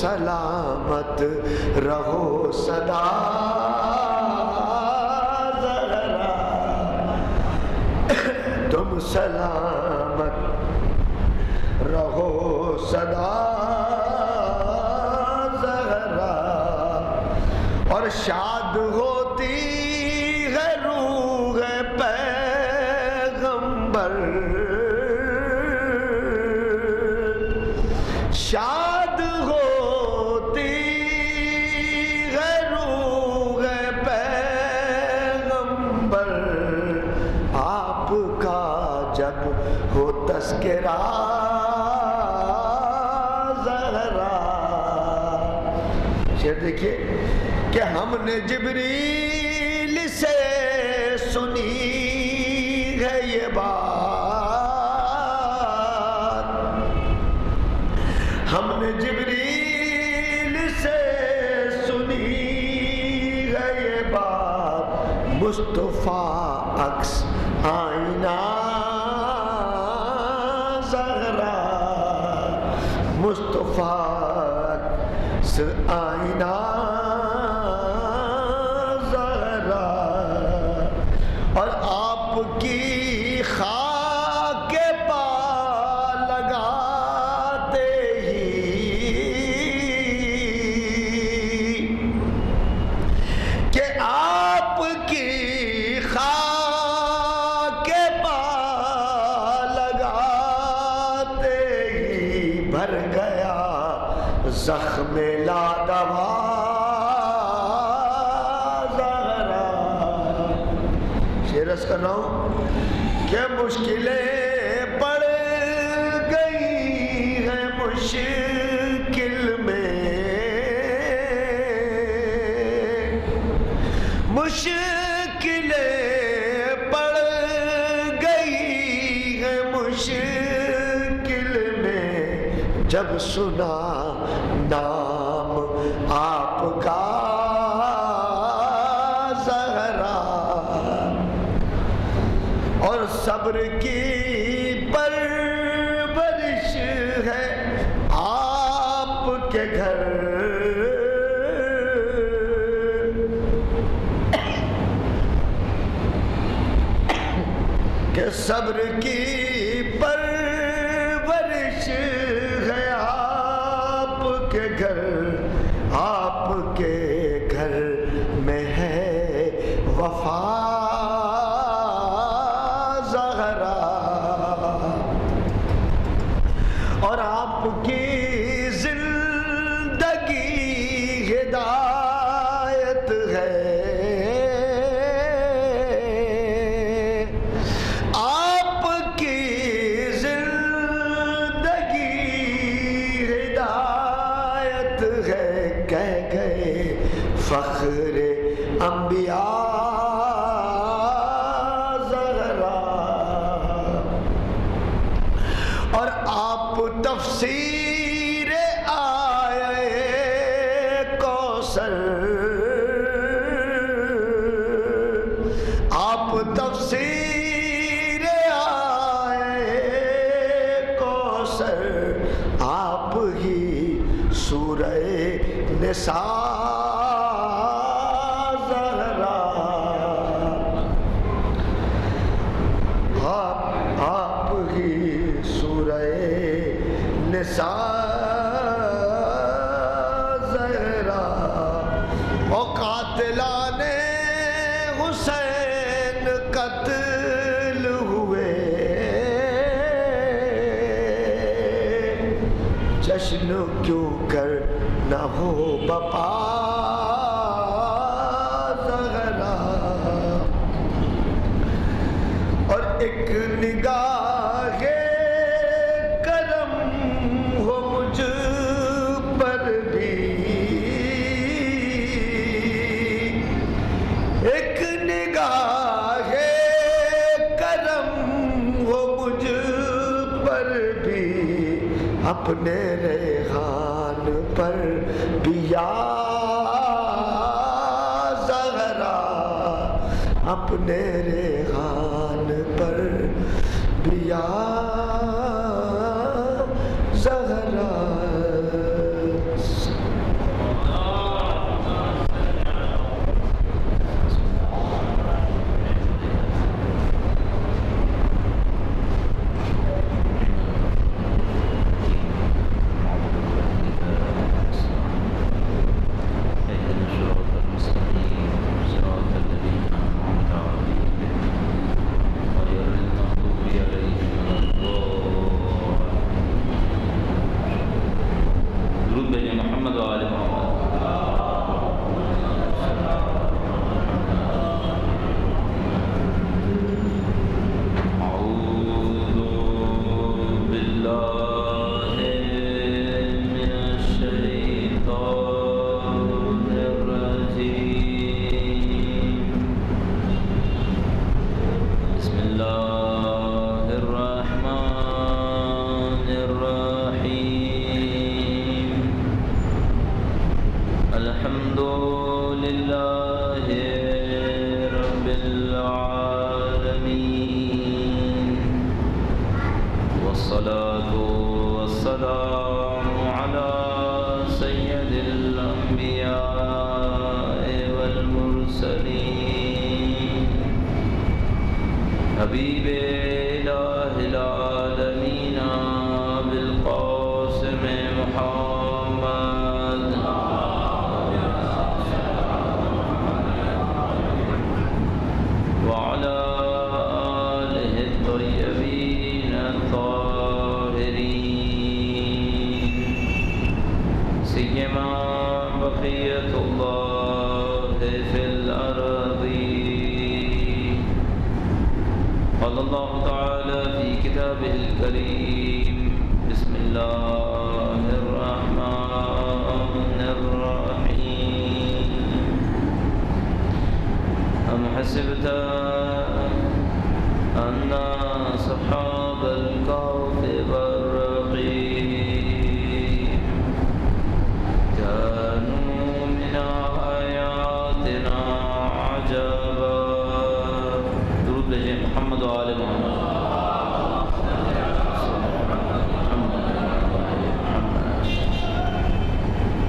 سلامت رہو سدا زہرا، تم سلامت رہو سدا زہرا، اور شاد ہوتی ہے روح پیغمبر، شاد ہوتی ہے روح پیغمبر، آپ کا جب ہو تذکرہ زہرا۔ شعر دیکھیے کہ ہم نے جبریل سے سنی ہے یہ بات، ہم نے جبریل سے سنی ہے یہ بات، مصطفیٰ عکس آئینہ زہرا، مصطفیٰ عکس آئینہ زہرا، اور آپ کی خاک پا لگاتے ہی کہ آپ کی خاک پا لگاتے ہی بھر گیا زخم لادوا زہرا۔ شعر عرض کر رہا ہوں کہ مشکلیں پڑ گئی ہیں مشکل میں، مشکلیں پڑ گئی ہیں مشکل میں، جب سنا نام آپ کا زہرا، اور صبر کی پرورش ہے آپ کے گھر، کہ صبر کی پرورش ہے آپ کے گھر، آپ کے گھر میں ہے وفا زہرا، اور آپ کی زندگی ہدایت ہے، آپ کی زندگی ہدایت ہے، کہہ گئے فخر انبیاء زہرا، اور آپ تفسیر آیے کوثر، آپ تفسیر آیے کوثر، آپ ہی سورہ نساء زہرا، آپ ہی سورہ نساء زہرا، اور قاتلان حسین قتل ہوئے، جشن کیوں کر نہ ہو بپا زہرا، اور ایک نگاہ کرم ہو مجھ پر بھی، ایک نگاہ کرم ہو مجھ پر بھی، اپنے ریحان پر بھی یا زہرا، اپنے ریحان پر بھی یا زہرا۔ والصلاة والسلام على سيد الأنبياء والمرسلين حبيب إله العالمين بالقاسم محمد وعلى آله الطيبين الطاهرين سيما بقية الله في الأرض. قال الله تعالى في كتابه الكريم بسم الله الرحمن الرحيم أم حسبت أن أصحاب الكهف والرقيم كانوا من آياتنا عجبا. درود بھیجیں محمد و آل محمد.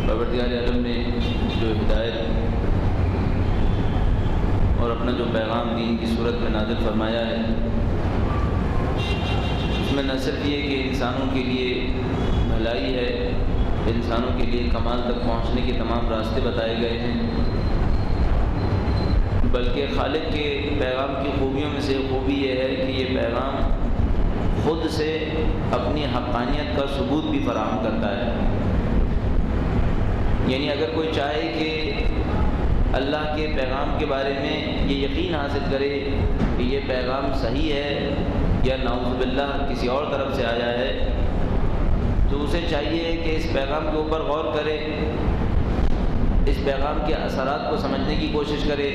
پروردگار عالم نے جو ہدایت اور اپنا جو پیغام دین کی صورت میں نازل فرمایا ہے، اس میں نہ صرف یہ کہ انسانوں کے لیے بھلائی ہے، انسانوں کے لیے کمال تک پہنچنے کے تمام راستے بتائے گئے ہیں، بلکہ خالق کے پیغام کی خوبیوں میں سے خوبی یہ ہے کہ یہ پیغام خود سے اپنی حقانیت کا ثبوت بھی فراہم کرتا ہے. یعنی اگر کوئی چاہے کہ اللہ کے پیغام کے بارے میں یہ یقین حاصل کرے کہ یہ پیغام صحیح ہے یا نعوذ باللہ کسی اور طرف سے آیا ہے، تو اسے چاہیے کہ اس پیغام کے اوپر غور کرے، اس پیغام کے اثرات کو سمجھنے کی کوشش کرے،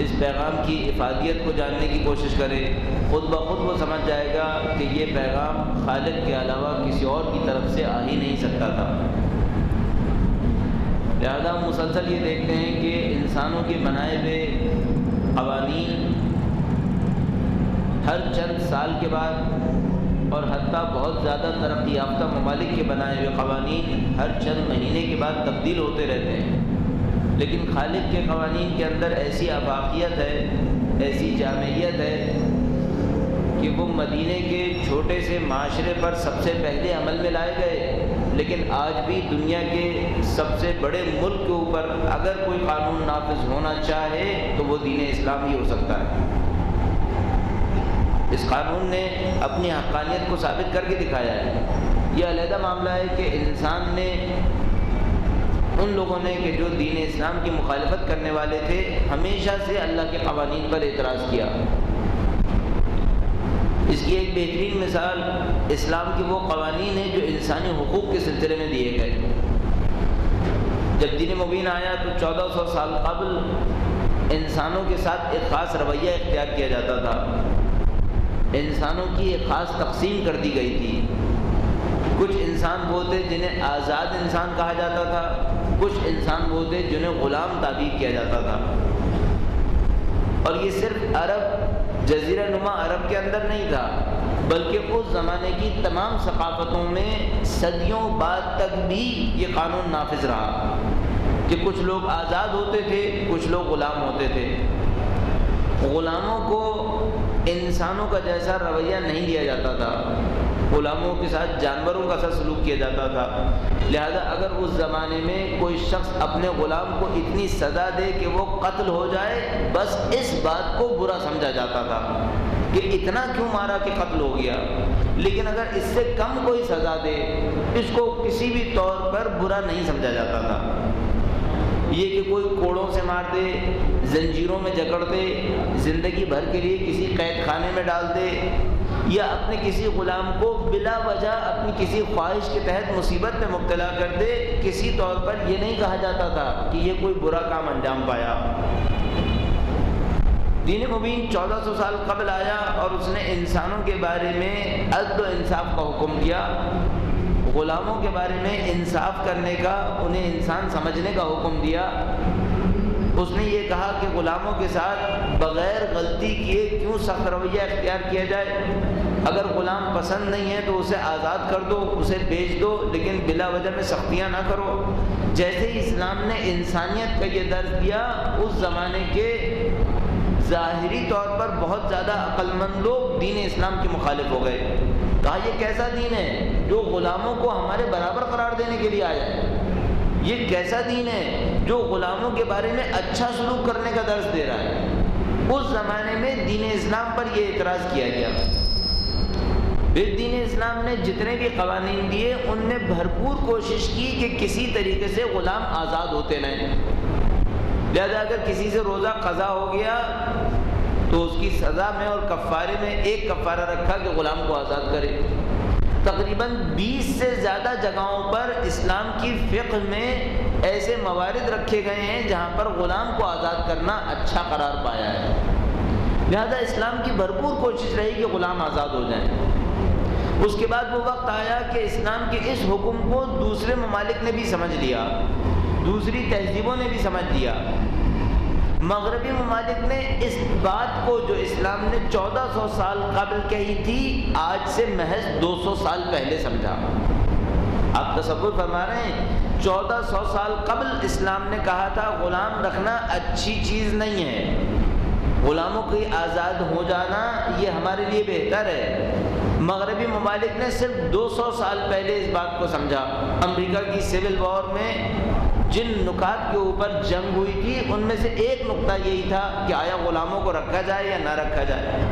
اس پیغام کی افادیت کو جاننے کی کوشش کرے. خود بخود وہ سمجھ جائے گا کہ یہ پیغام خالق کے علاوہ کسی اور کی طرف سے آ ہی نہیں سکتا تھا. لہذا ہم مسلسل یہ دیکھتے ہیں کہ انسانوں کے بنائے ہوئے قوانین ہر چند سال کے بعد اور حتیٰ بہت زیادہ ترقی یافتہ ممالک کے بنائے ہوئے قوانین ہر چند مہینے کے بعد تبدیل ہوتے رہتے ہیں، لیکن خالق کے قوانین کے اندر ایسی افاقیت ہے، ایسی جامعیت ہے کہ وہ مدینے کے چھوٹے سے معاشرے پر سب سے پہلے عمل میں لائے گئے، لیکن آج بھی دنیا کے سب سے بڑے ملک کے اوپر اگر کوئی قانون نافذ ہونا چاہے تو وہ دین اسلام ہی ہو سکتا ہے. اس قانون نے اپنی حقانیت کو ثابت کر کے دکھایا ہے. یہ علیحدہ معاملہ ہے کہ انسان نے، ان لوگوں نے کہ جو دین اسلام کی مخالفت کرنے والے تھے، ہمیشہ سے اللہ کے قوانین پر اعتراض کیا. اس کی ایک بہترین مثال اسلام کے وہ قوانین ہیں جو انسانی حقوق کے سلسلے میں دیے گئے. جب دین مبین آیا تو 1400 سال قبل انسانوں کے ساتھ ایک خاص رویہ اختیار کیا جاتا تھا. انسانوں کی ایک خاص تقسیم کر دی گئی تھی. کچھ انسان وہ تھے جنہیں آزاد انسان کہا جاتا تھا، کچھ انسان وہ تھے جنہیں غلام تعبیر کیا جاتا تھا. اور یہ صرف عرب، جزیرہ نما عرب کے اندر نہیں تھا، بلکہ اس زمانے کی تمام ثقافتوں میں صدیوں بعد تک بھی یہ قانون نافذ رہا کہ کچھ لوگ آزاد ہوتے تھے، کچھ لوگ غلام ہوتے تھے. غلاموں کو انسانوں کا جیسا رویہ نہیں دیا جاتا تھا، غلاموں کے ساتھ جانوروں کا سا سلوک کیا جاتا تھا. لہذا اگر اس زمانے میں کوئی شخص اپنے غلام کو اتنی سزا دے کہ وہ قتل ہو جائے، بس اس بات کو برا سمجھا جاتا تھا کہ اتنا کیوں مارا کہ قتل ہو گیا. لیکن اگر اس سے کم کوئی سزا دے، اس کو کسی بھی طور پر برا نہیں سمجھا جاتا تھا. یہ کہ کوئی کوڑوں سے مار دے، زنجیروں میں جکڑ دے، زندگی بھر کے لیے کسی قید خانے میں ڈال دے، یا اپنے کسی غلام کو بلا وجہ اپنی کسی خواہش کے تحت مصیبت میں مبتلا کر دے، کسی طور پر یہ نہیں کہا جاتا تھا کہ یہ کوئی برا کام انجام پایا. دین مبین 1400 سال قبل آیا اور اس نے انسانوں کے بارے میں عدل و انصاف کا حکم کیا، غلاموں کے بارے میں انصاف کرنے کا، انہیں انسان سمجھنے کا حکم دیا. اس نے یہ کہا کہ غلاموں کے ساتھ بغیر غلطی کیے کیوں سخت رویہ اختیار کیا جائے؟ اگر غلام پسند نہیں ہے تو اسے آزاد کر دو، اسے بیچ دو، لیکن بلا وجہ میں سختیاں نہ کرو۔ جیسے ہی اسلام نے انسانیت کا یہ درس دیا، اس زمانے کے ظاہری طور پر بہت زیادہ عقل مند لوگ دین اسلام کے مخالف ہو گئے۔ کہا یہ کیسا دین ہے جو غلاموں کو ہمارے برابر قرار دینے کے لیے آیا ہے؟ یہ کیسا دین ہے جو غلاموں کے بارے میں اچھا سلوک کرنے کا درس دے رہا ہے؟ اس زمانے میں دین اسلام پر یہ اعتراض کیا گیا۔ پھر دین اسلام نے جتنے بھی قوانین دیے ان میں بھرپور کوشش کی کہ کسی طریقے سے غلام آزاد ہوتے رہیں۔ لہذا اگر کسی سے روزہ قضا ہو گیا تو اس کی سزا میں اور کفارے میں ایک کفارہ رکھا کہ غلام کو آزاد کرے۔ تقریباً 20 سے زیادہ جگہوں پر اسلام کی فقہ میں ایسے موارد رکھے گئے ہیں جہاں پر غلام کو آزاد کرنا اچھا قرار پایا ہے۔ لہذا اسلام کی بھرپور کوشش رہی کہ غلام آزاد ہو جائیں۔ اس کے بعد وہ وقت آیا کہ اسلام کے اس حکم کو دوسرے ممالک نے بھی سمجھ لیا، دوسری تہذیبوں نے بھی سمجھ لیا۔ مغربی ممالک نے اس بات کو جو اسلام نے 1400 سال قبل کہی تھی آج سے محض 200 سال پہلے سمجھا۔ آپ تصور فرما رہے ہیں 1400 سال قبل اسلام نے کہا تھا غلام رکھنا اچھی چیز نہیں ہے، غلاموں کی آزاد ہو جانا یہ ہمارے لیے بہتر ہے۔ مغربی ممالک نے صرف 200 سال پہلے اس بات کو سمجھا۔ امریکہ کی سول وار میں جن نکات کے اوپر جنگ ہوئی تھی ان میں سے ایک نقطہ یہی تھا کہ آیا غلاموں کو رکھا جائے یا نہ رکھا جائے۔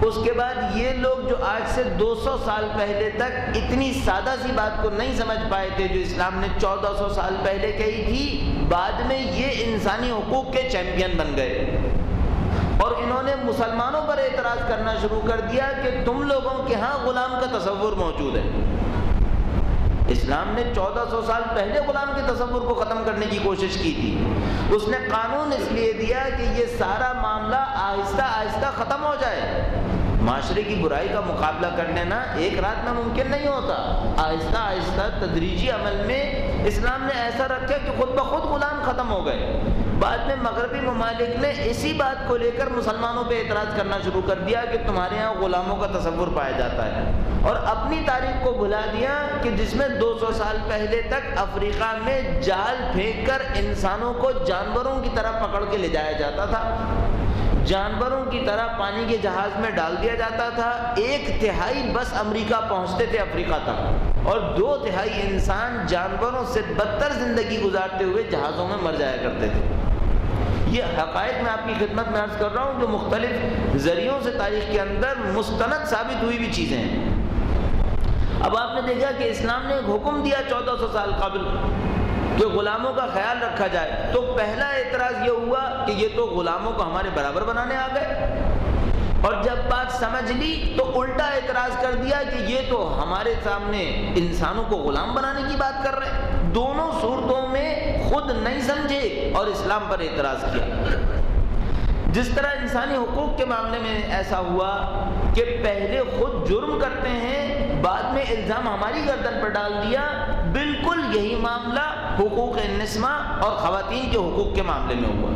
اس کے بعد یہ لوگ جو آج سے 200 سال پہلے تک اتنی سادہ سی بات کو نہیں سمجھ پائے تھے جو اسلام نے 1400 سال پہلے کہی تھی، بعد میں یہ انسانی حقوق کے چیمپئن بن گئے اور انہوں نے مسلمانوں پر اعتراض کرنا شروع کر دیا کہ تم لوگوں کے ہاں غلام کا تصور موجود ہے۔ اسلام نے 1400 سال پہلے غلام کے تصور کو ختم کرنے کی کوشش کی تھی۔ اس نے قانون اس لیے دیا کہ یہ سارا معاملہ آہستہ آہستہ ختم ہو جائے۔ معاشرے کی برائی کا مقابلہ کر لینا ایک رات میں ممکن نہیں ہوتا، آہستہ آہستہ تدریجی عمل میں اسلام نے ایسا رکھا کہ خود بخود غلام ختم ہو گئے۔ بعد میں مغربی ممالک نے اسی بات کو لے کر مسلمانوں پہ اعتراض کرنا شروع کر دیا کہ تمہارے ہاں غلاموں کا تصور پایا جاتا ہے، اور اپنی تاریخ کو بھلا دیا کہ جس میں 200 سال پہلے تک افریقہ میں جال پھینک کر انسانوں کو جانوروں کی طرح پکڑ کے لے جایا جاتا تھا، جانوروں کی طرح پانی کے جہاز میں ڈال دیا جاتا تھا، 1/3 بس امریکہ پہنچتے تھے افریقہ تک، اور 2/3 انسان جانوروں سے بدتر زندگی گزارتے ہوئے جہازوں میں مر جایا کرتے تھے۔ یہ حقائق میں آپ کی خدمت میں عرض کر رہا ہوں جو مختلف ذریعوں سے تاریخ کے اندر مستند ثابت ہوئی بھی چیزیں ہیں۔ اب آپ نے دیکھا کہ اسلام نے ایک حکم دیا 1400 سال قبل کہ غلاموں کا خیال رکھا جائے، تو پہلا اعتراض یہ ہوا کہ یہ تو غلاموں کو ہمارے برابر بنانے آ گئے، اور جب بات سمجھ لی تو الٹا اعتراض کر دیا کہ یہ تو ہمارے سامنے انسانوں کو غلام بنانے کی بات کر رہے ہیں۔ دونوں صورتوں میں خود نہیں سمجھے اور اسلام پر اعتراض کیا۔ جس طرح انسانی حقوق کے معاملے میں ایسا ہوا کہ پہلے خود جرم کرتے ہیں، بعد میں الزام ہماری گردن پر ڈال دیا، بالکل یہی معاملہ حقوق النساء اور خواتین کے حقوق کے معاملے میں ہوا۔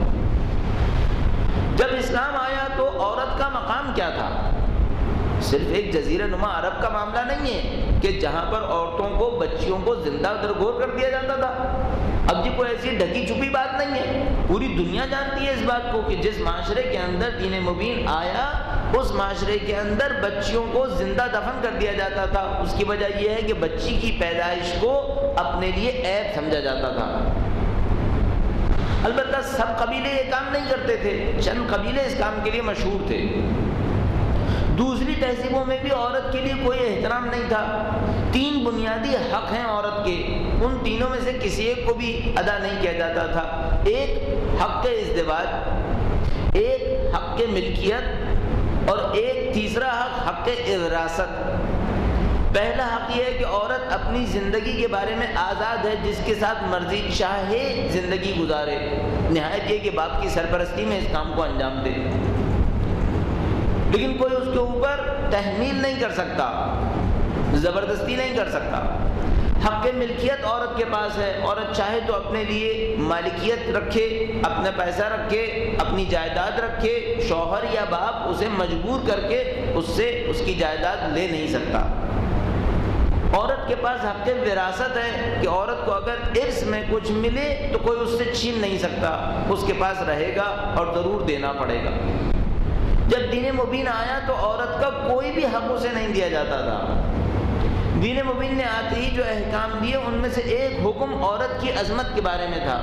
جب اسلام آیا تو عورت کا مقام کیا تھا؟ صرف ایک جزیرہ نما عرب کا معاملہ نہیں ہے کہ جہاں پر عورتوں کو بچیوں کو زندہ درگور کر دیا جاتا تھا۔ اب یہ کوئی ایسی ڈھکی چھپی بات نہیں ہے، پوری دنیا جانتی ہے اس بات کو کہ جس معاشرے کے اندر دین مبین آیا اس معاشرے کے اندر بچیوں کو زندہ دفن کر دیا جاتا تھا۔ اس کی وجہ یہ ہے کہ بچی کی پیدائش کو اپنے لیے عیب سمجھا جاتا تھا۔ البتہ سب قبیلے یہ کام نہیں کرتے تھے، چند قبیلے اس کام کے لیے مشہور تھے۔ دوسری تہذیبوں میں بھی عورت کے لیے کوئی احترام نہیں تھا۔ 3 بنیادی حق ہیں عورت کے، ان تینوں میں سے کسی ایک کو بھی ادا نہیں کیا جاتا تھا۔ ایک حق ازدواج، ایک حق ملکیت، اور ایک تیسرا حق وراثت۔ پہلا حق یہ ہے کہ عورت اپنی زندگی کے بارے میں آزاد ہے، جس کے ساتھ مرضی چاہے زندگی گزارے، نہایت یہ کہ باپ کی سرپرستی میں اس کام کو انجام دے، لیکن کوئی اس کے اوپر تحمیل نہیں کر سکتا، زبردستی نہیں کر سکتا۔ حق ملکیت عورت کے پاس ہے، عورت چاہے تو اپنے لیے مالکیت رکھے، اپنا پیسہ رکھے، اپنی جائیداد رکھے، شوہر یا باپ اسے مجبور کر کے اس سے اس کی جائیداد لے نہیں سکتا۔ عورت کے پاس حق وراثت ہے کہ عورت کو اگر ارث میں کچھ ملے تو کوئی اس سے چھین نہیں سکتا، اس کے پاس رہے گا اور ضرور دینا پڑے گا۔ جب دین مبین آیا تو عورت کا کوئی بھی حق اسے نہیں دیا جاتا تھا۔ دین مبین نے آتے ہی جو احکام دیے ان میں سے ایک حکم عورت کی عظمت کے بارے میں تھا۔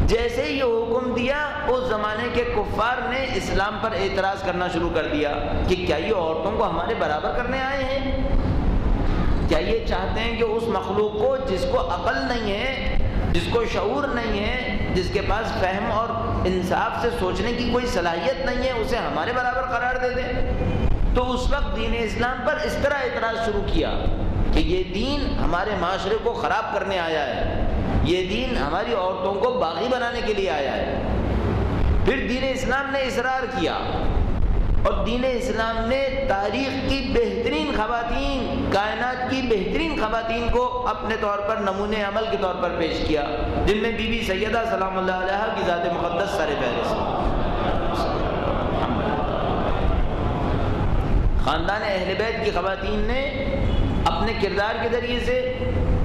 جیسے یہ حکم دیا اس زمانے کے کفار نے اسلام پر اعتراض کرنا شروع کر دیا کہ کیا یہ عورتوں کو ہمارے برابر کرنے آئے ہیں؟ کیا یہ چاہتے ہیں کہ اس مخلوق کو جس کو عقل نہیں ہے، جس کو شعور نہیں ہے، جس کے پاس فہم اور انصاف سے سوچنے کی کوئی صلاحیت نہیں ہے، اسے ہمارے برابر قرار دے دیں؟ تو اس وقت دین اسلام پر اس طرح اعتراض شروع کیا کہ یہ دین ہمارے معاشرے کو خراب کرنے آیا ہے، یہ دین ہماری عورتوں کو باغی بنانے کے لیے آیا ہے۔ پھر دین اسلام نے اصرار کیا اور دین اسلام نے تاریخ کی بہترین خواتین، کائنات کی بہترین خواتین کو اپنے طور پر نمونے عمل کے طور پر پیش کیا، جن میں بی بی سیدہ سلام اللہ علیہا کی ذات مقدس سر فہرست۔ خاندان اہل بیت کی خواتین نے اپنے کردار کے ذریعے سے،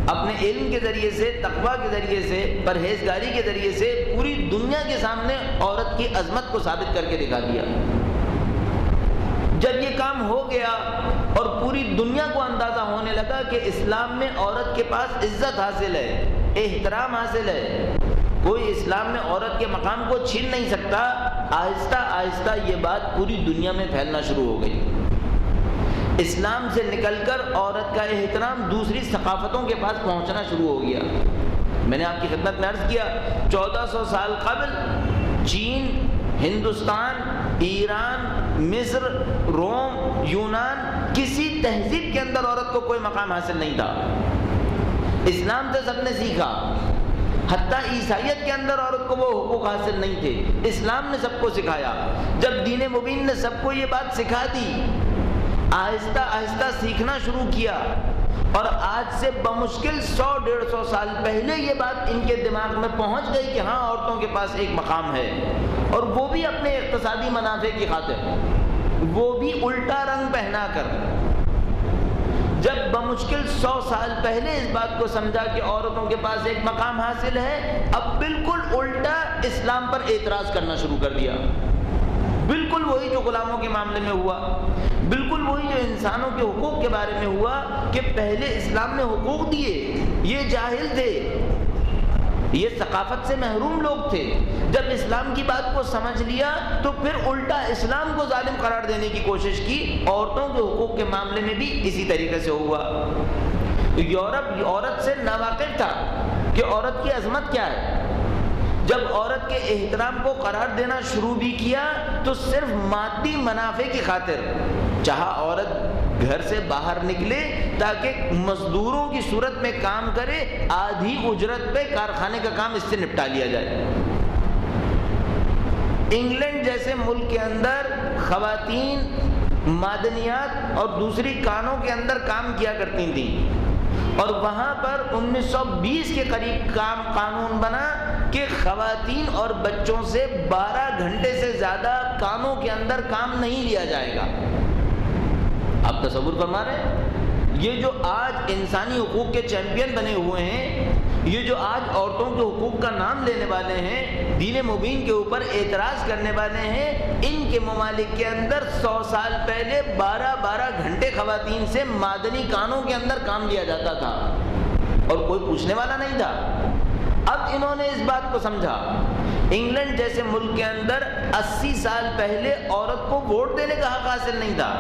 اپنے علم کے ذریعے سے، تقویٰ کے ذریعے سے، پرہیزگاری کے ذریعے سے پوری دنیا کے سامنے عورت کی عظمت کو ثابت کر کے دکھا دیا۔ جب یہ کام ہو گیا اور پوری دنیا کو اندازہ ہونے لگا کہ اسلام میں عورت کے پاس عزت حاصل ہے، احترام حاصل ہے، کوئی اسلام میں عورت کے مقام کو چھین نہیں سکتا، آہستہ آہستہ یہ بات پوری دنیا میں پھیلنا شروع ہو گئی۔ اسلام سے نکل کر عورت کا احترام دوسری ثقافتوں کے پاس پہنچنا شروع ہو گیا۔ میں نے آپ کی خدمت میں عرض کیا 1400 سال قبل چین، ہندوستان، ایران، مصر، روم، یونان، کسی تہذیب کے اندر عورت کو کوئی مقام حاصل نہیں تھا۔ اسلام سے سب نے سیکھا، حتیٰ عیسائیت کے اندر عورت کو وہ حقوق حاصل نہیں تھے، اسلام نے سب کو سکھایا۔ جب دین مبین نے سب کو یہ بات سکھا دی، آہستہ آہستہ سیکھنا شروع کیا، اور آج سے بمشکل 100-150 سال پہلے یہ بات ان کے دماغ میں پہنچ گئی کہ ہاں عورتوں کے پاس ایک مقام ہے، اور وہ بھی اپنے اقتصادی منافع کی خاطر، وہ بھی الٹا رنگ پہنا کر۔ جب بمشکل 100 سال پہلے اس بات کو سمجھا کہ عورتوں کے پاس ایک مقام حاصل ہے، اب بالکل الٹا اسلام پر اعتراض کرنا شروع کر دیا۔ بالکل وہی جو غلاموں کے معاملے میں ہوا، بالکل وہی جو انسانوں کے حقوق کے بارے میں ہوا کہ پہلے اسلام نے حقوق دیے، یہ جاہل تھے، یہ ثقافت سے محروم لوگ تھے۔ جب اسلام کی بات کو سمجھ لیا تو پھر الٹا اسلام کو ظالم قرار دینے کی کوشش کی۔ عورتوں کے حقوق کے معاملے میں بھی اسی طریقے سے ہوا۔ یورپ عورت سے ناواقف تھا کہ عورت کی عظمت کیا ہے۔ جب عورت کے احترام کو قرار دینا شروع بھی کیا تو صرف مادی منافع کی خاطر، چاہا عورت گھر سے باہر نکلے تاکہ مزدوروں کی صورت میں کام کرے، آدھی اجرت پہ کارخانے کا کام اس سے نپٹا لیا جائے۔ انگلینڈ جیسے ملک کے اندر خواتین معدنیات اور دوسری کانوں کے اندر کام کیا کرتی تھیں، اور وہاں پر 1920 کے قریب قانون بنا کہ خواتین اور بچوں سے 12 گھنٹے سے زیادہ کانوں کے اندر کام نہیں لیا جائے گا۔ آپ تصور فرما رہے ہیں؟ یہ جو آج انسانی حقوق کے چیمپئن بنے ہوئے ہیں، یہ جو آج عورتوں کے حقوق کا نام لینے والے ہیں، دین مبین کے اوپر اعتراض کرنے والے ہیں، ان کے ممالک کے اندر 100 سال پہلے 12 گھنٹے خواتین سے معدنی کانوں کے اندر کام لیا جاتا تھا اور کوئی پوچھنے والا نہیں تھا۔ اب انہوں نے اس بات کو سمجھا۔ انگلینڈ جیسے ملک کے اندر 80 سال پہلے عورت کو ووٹ دینے کا حق حاصل نہیں تھا۔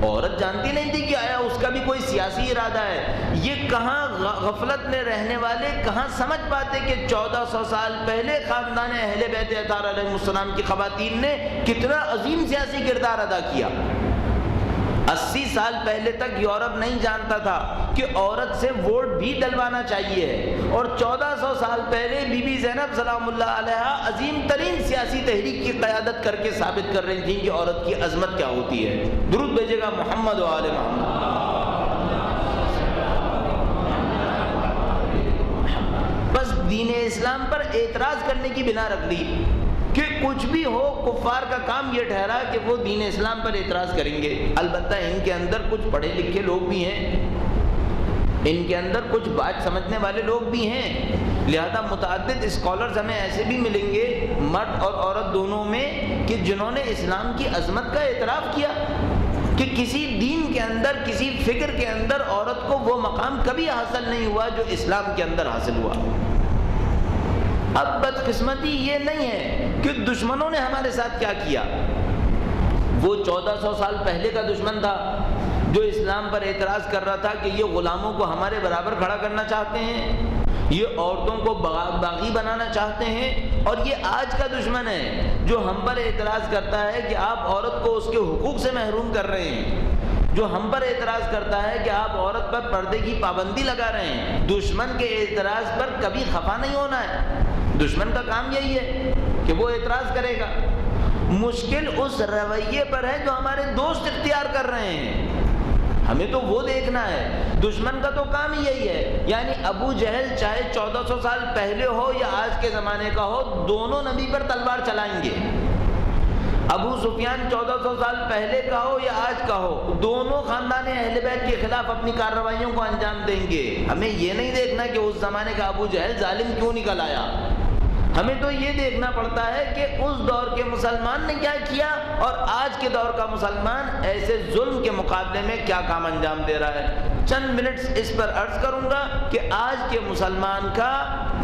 عورت جانتی نہیں تھی کہ آیا اس کا بھی کوئی سیاسی ارادہ ہے۔ یہ کہاں غفلت میں رہنے والے کہاں سمجھ پاتے کہ 1400 سال پہلے خاندان اہل بیت اطہار علیہ السلام کی خواتین نے کتنا عظیم سیاسی کردار ادا کیا۔ 80 سال پہلے تک یورپ نہیں جانتا تھا کہ عورت سے ووٹ بھی ڈلوانا چاہیے ہے، اور 1400 سال پہلے بی بی زینب سلام اللہ علیہا عظیم ترین سیاسی تحریک کی قیادت کر کے ثابت کر رہی تھیں کہ عورت کی عظمت کیا ہوتی ہے۔ درود بھیجے گا محمد و آل محمد۔ دین اسلام پر اعتراض کرنے کی بنا رکھ لی کہ کچھ بھی ہو کفار کا کام یہ ٹھہرا کہ وہ دین اسلام پر اعتراض کریں گے۔ البتہ ان کے اندر کچھ پڑھے لکھے لوگ بھی ہیں، ان کے اندر کچھ بات سمجھنے والے لوگ بھی ہیں، لہذا متعدد اسکالرز ہمیں ایسے بھی ملیں گے مرد اور عورت دونوں میں کہ جنہوں نے اسلام کی عظمت کا اعتراف کیا کہ کسی دین کے اندر، کسی فکر کے اندر عورت کو وہ مقام کبھی حاصل نہیں ہوا جو اسلام کے اندر حاصل ہوا۔ اب بدقسمتی یہ نہیں ہے کہ دشمنوں نے ہمارے ساتھ کیا کیا، وہ 1400 سال پہلے کا دشمن تھا جو اسلام پر اعتراض کر رہا تھا کہ یہ غلاموں کو ہمارے برابر کھڑا کرنا چاہتے ہیں، یہ عورتوں کو باغی بنانا چاہتے ہیں، اور یہ آج کا دشمن ہے جو ہم پر اعتراض کرتا ہے کہ آپ عورت کو اس کے حقوق سے محروم کر رہے ہیں، جو ہم پر اعتراض کرتا ہے کہ آپ عورت پر پردے کی پابندی لگا رہے ہیں۔ دشمن کے اعتراض پر کبھی خفا نہیں ہونا ہے، دشمن کا کام یہی ہے کہ وہ اعتراض کرے گا۔ مشکل اس رویے پر ہے جو ہمارے دوست اختیار کر رہے ہیں، ہمیں تو وہ دیکھنا ہے۔ دشمن کا تو کام ہی یہی ہے، یعنی ابو جہل چاہے 1400 سال پہلے ہو یا آج کے زمانے کا ہو، دونوں نبی پر تلوار چلائیں گے۔ ابو سفیان 1400 سال پہلے کا ہو یا آج کا ہو، دونوں خاندان اہل بیت کے خلاف اپنی کارروائیوں کو انجام دیں گے۔ ہمیں یہ نہیں دیکھنا کہ اس زمانے کا ابو جہل ظالم کیوں نکل آیا، ہمیں تو یہ دیکھنا پڑتا ہے کہ اس دور کے مسلمان نے کیا کیا اور آج کے دور کا مسلمان ایسے ظلم کے مقابلے میں کیا کام انجام دے رہا ہے۔ چند منٹس اس پر عرض کروں گا کہ آج کے مسلمان کا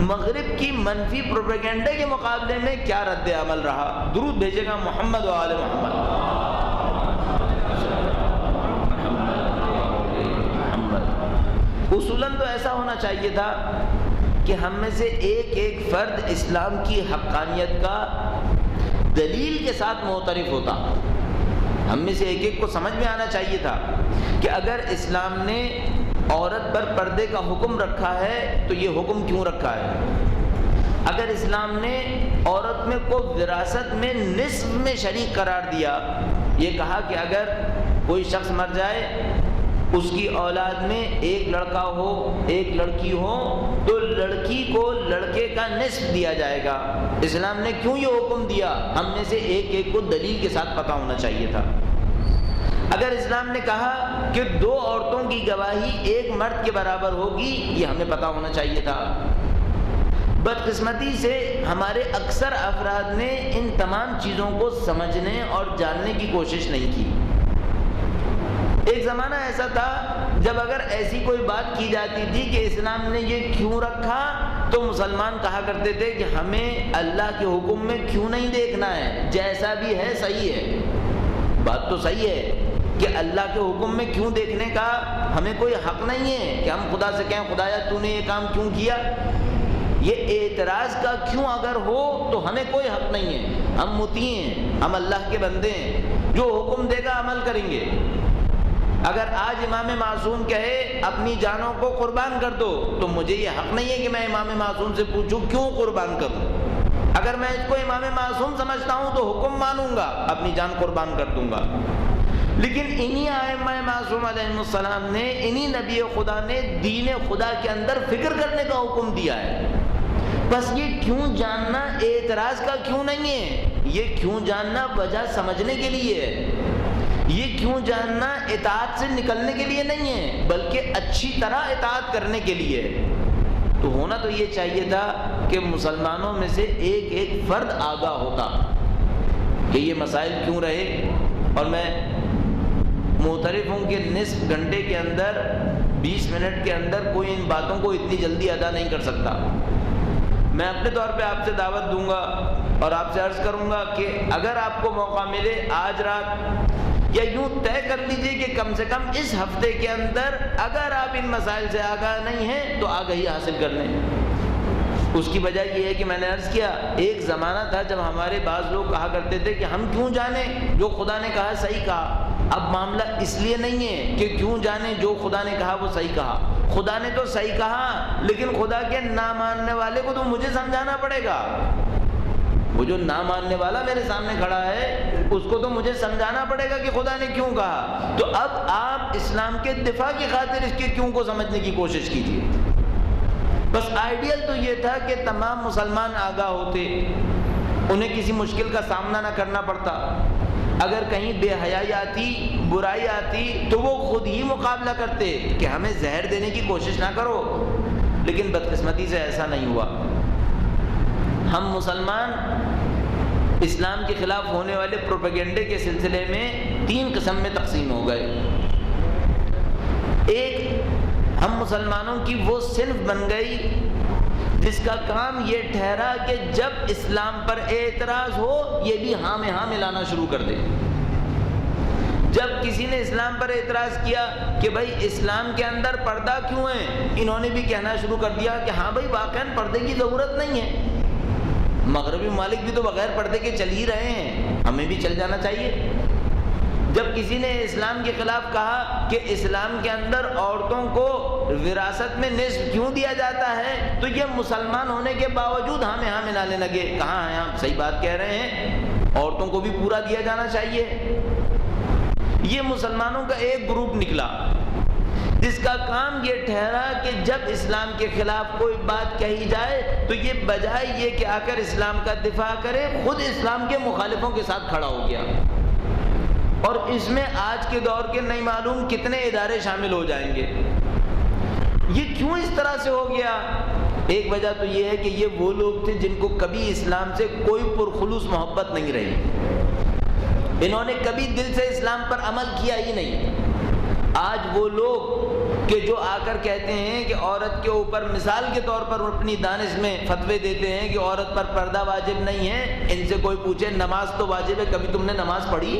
مغرب کی منفی پروپیگنڈے کے مقابلے میں کیا رد عمل رہا۔ درود بھیجے گا محمد و آل محمد۔ اصولاً تو ایسا ہونا چاہیے تھا کہ ہم میں سے ایک ایک فرد اسلام کی حقانیت کا دلیل کے ساتھ معترف ہوتا، ہم میں سے ایک ایک کو سمجھ میں آنا چاہیے تھا کہ اگر اسلام نے عورت پر پردے کا حکم رکھا ہے تو یہ حکم کیوں رکھا ہے، اگر اسلام نے عورت میں کو وراثت میں نصف میں شریک قرار دیا، یہ کہا کہ اگر کوئی شخص مر جائے اس کی اولاد میں ایک لڑکا ہو ایک لڑکی ہو تو لڑکی کو لڑکے کا نصف دیا جائے گا، اسلام نے کیوں یہ حکم دیا، ہم میں سے ایک ایک کو دلیل کے ساتھ پتہ ہونا چاہیے تھا۔ اگر اسلام نے کہا کہ 2 عورتوں کی گواہی ایک مرد کے برابر ہوگی، یہ ہمیں پتہ ہونا چاہیے تھا۔ بدقسمتی سے ہمارے اکثر افراد نے ان تمام چیزوں کو سمجھنے اور جاننے کی کوشش نہیں کی۔ ایک زمانہ ایسا تھا جب اگر ایسی کوئی بات کی جاتی تھی کہ اسلام نے یہ کیوں رکھا تو مسلمان کہا کرتے تھے کہ ہمیں اللہ کے حکم میں کیوں نہیں دیکھنا ہے، جیسا بھی ہے صحیح ہے۔ بات تو صحیح ہے کہ اللہ کے حکم میں کیوں دیکھنے کا ہمیں کوئی حق نہیں ہے کہ ہم خدا سے کہیں خدایا تو نے یہ کام کیوں کیا، یہ اعتراض کا کیوں اگر ہو تو ہمیں کوئی حق نہیں ہے، ہم مطیع ہیں، ہم اللہ کے بندے ہیں، جو حکم دے گا عمل کریں گے۔ اگر آج امام معصوم کہے اپنی جانوں کو قربان کر دو تو مجھے یہ حق نہیں ہے کہ میں امام معصوم سے پوچھوں کیوں قربان کروں، اگر میں اس کو امام معصوم سمجھتا ہوں تو حکم مانوں گا، اپنی جان قربان کر دوں گا۔ لیکن انہی ائمہ معصوم علیہ السلام نے، انہی نبی خدا نے دین خدا کے اندر فکر کرنے کا حکم دیا ہے۔ بس یہ کیوں جاننا اعتراض کا کیوں نہیں ہے، یہ کیوں جاننا وجہ سمجھنے کے لیے ہے، یہ کیوں جاننا اطاعت سے نکلنے کے لیے نہیں ہے بلکہ اچھی طرح اطاعت کرنے کے لیے۔ تو ہونا تو یہ چاہیے تھا کہ مسلمانوں میں سے ایک ایک فرد آگاہ ہوتا کہ یہ مسائل کیوں رہے، اور میں معترف ہوں کہ نصف گھنٹے کے اندر 20 منٹ کے اندر کوئی ان باتوں کو اتنی جلدی ادا نہیں کر سکتا۔ میں اپنے طور پہ آپ سے دعوت دوں گا اور آپ سے عرض کروں گا کہ اگر آپ کو موقع ملے آج رات، یا یوں طے کر لیجئے کہ کم سے کم اس ہفتے کے اندر اگر آپ ان مسائل سے آگاہ نہیں ہیں تو آگاہی حاصل کر لیں۔ اس کی وجہ یہ ہے کہ میں نے عرض کیا، ایک زمانہ تھا جب ہمارے بعض لوگ کہا کرتے تھے کہ ہم کیوں جانیں جو خدا نے کہا صحیح کہا۔ اب معاملہ اس لیے نہیں ہے کہ کیوں جانیں جو خدا نے کہا وہ صحیح کہا، خدا نے تو صحیح کہا لیکن خدا کے نہ ماننے والے کو تو مجھے سمجھانا پڑے گا۔ وہ جو نہ ماننے والا میرے سامنے کھڑا ہے اس کو تو مجھے سمجھانا پڑے گا کہ خدا نے کیوں کہا۔ تو اب آپ اسلام کے دفاع کی خاطر اس کے کیوں کو سمجھنے کی کوشش کیجیے۔ بس آئیڈیل تو یہ تھا کہ تمام مسلمان آگاہ ہوتے، انہیں کسی مشکل کا سامنا نہ کرنا پڑتا، اگر کہیں بے حیائی آتی، برائی آتی تو وہ خود ہی مقابلہ کرتے کہ ہمیں زہر دینے کی کوشش نہ کرو، لیکن بدقسمتی سے ایسا نہیں ہوا۔ ہم مسلمان اسلام کے خلاف ہونے والے پروپیگنڈے کے سلسلے میں 3 قسم میں تقسیم ہو گئے۔ ایک، ہم مسلمانوں کی وہ صنف بن گئی جس کا کام یہ ٹھہرا کہ جب اسلام پر اعتراض ہو یہ بھی ہاں میں ہاں ملانا شروع کر دے۔ جب کسی نے اسلام پر اعتراض کیا کہ بھائی اسلام کے اندر پردہ کیوں ہے، انہوں نے بھی کہنا شروع کر دیا کہ ہاں بھائی واقعاً پردے کی ضرورت نہیں ہے، مغربی ممالک بھی تو بغیر پردے کے چل ہی رہے ہیں، ہمیں بھی چل جانا چاہیے۔ جب کسی نے اسلام کے خلاف کہا کہ اسلام کے اندر عورتوں کو وراثت میں نصف کیوں دیا جاتا ہے، تو یہ مسلمان ہونے کے باوجود ہاں میں ہاں ملانے لگے، کہاں ہیں آپ صحیح بات کہہ رہے ہیں، عورتوں کو بھی پورا دیا جانا چاہیے۔ یہ مسلمانوں کا ایک گروپ نکلا جس کا کام یہ ٹھہرا کہ جب اسلام کے خلاف کوئی بات کہی جائے تو یہ بجائے یہ کہ آ کر اسلام کا دفاع کرے، خود اسلام کے مخالفوں کے ساتھ کھڑا ہو گیا۔ اور اس میں آج کے دور کے نہیں معلوم کتنے ادارے شامل ہو جائیں گے۔ یہ کیوں اس طرح سے ہو گیا؟ ایک وجہ تو یہ ہے کہ یہ وہ لوگ تھے جن کو کبھی اسلام سے کوئی پرخلوص محبت نہیں رہی، انہوں نے کبھی دل سے اسلام پر عمل کیا ہی نہیں۔ آج وہ لوگ کہ جو آ کر کہتے ہیں کہ عورت کے اوپر مثال کے طور پر اپنی دانش میں فتوے دیتے ہیں کہ عورت پر پردہ واجب نہیں ہے، ان سے کوئی پوچھے نماز تو واجب ہے، کبھی تم نے نماز پڑھی؟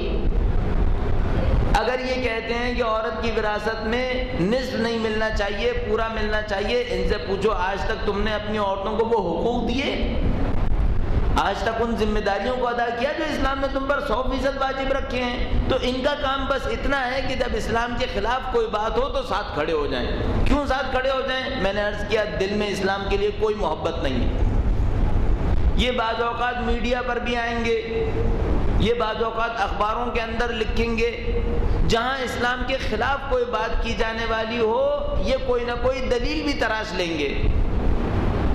اگر یہ کہتے ہیں کہ عورت کی وراثت میں نصف نہیں ملنا چاہیے، پورا ملنا چاہیے، ان سے پوچھو آج تک تم نے اپنی عورتوں کو وہ حقوق دیے؟ آج تک ان ذمہ داریوں کو ادا کیا جو اسلام نے تم پر 100% واجب رکھے ہیں؟ تو ان کا کام بس اتنا ہے کہ جب اسلام کے خلاف کوئی بات ہو تو ساتھ کھڑے ہو جائیں۔ کیوں ساتھ کھڑے ہو جائیں؟ میں نے عرض کیا دل میں اسلام کے لیے کوئی محبت نہیں ہے۔ یہ بعض اوقات میڈیا پر بھی آئیں گے، یہ بعض اوقات اخباروں کے اندر لکھیں گے، جہاں اسلام کے خلاف کوئی بات کی جانے والی ہو یہ کوئی نہ کوئی دلیل بھی تراش لیں گے۔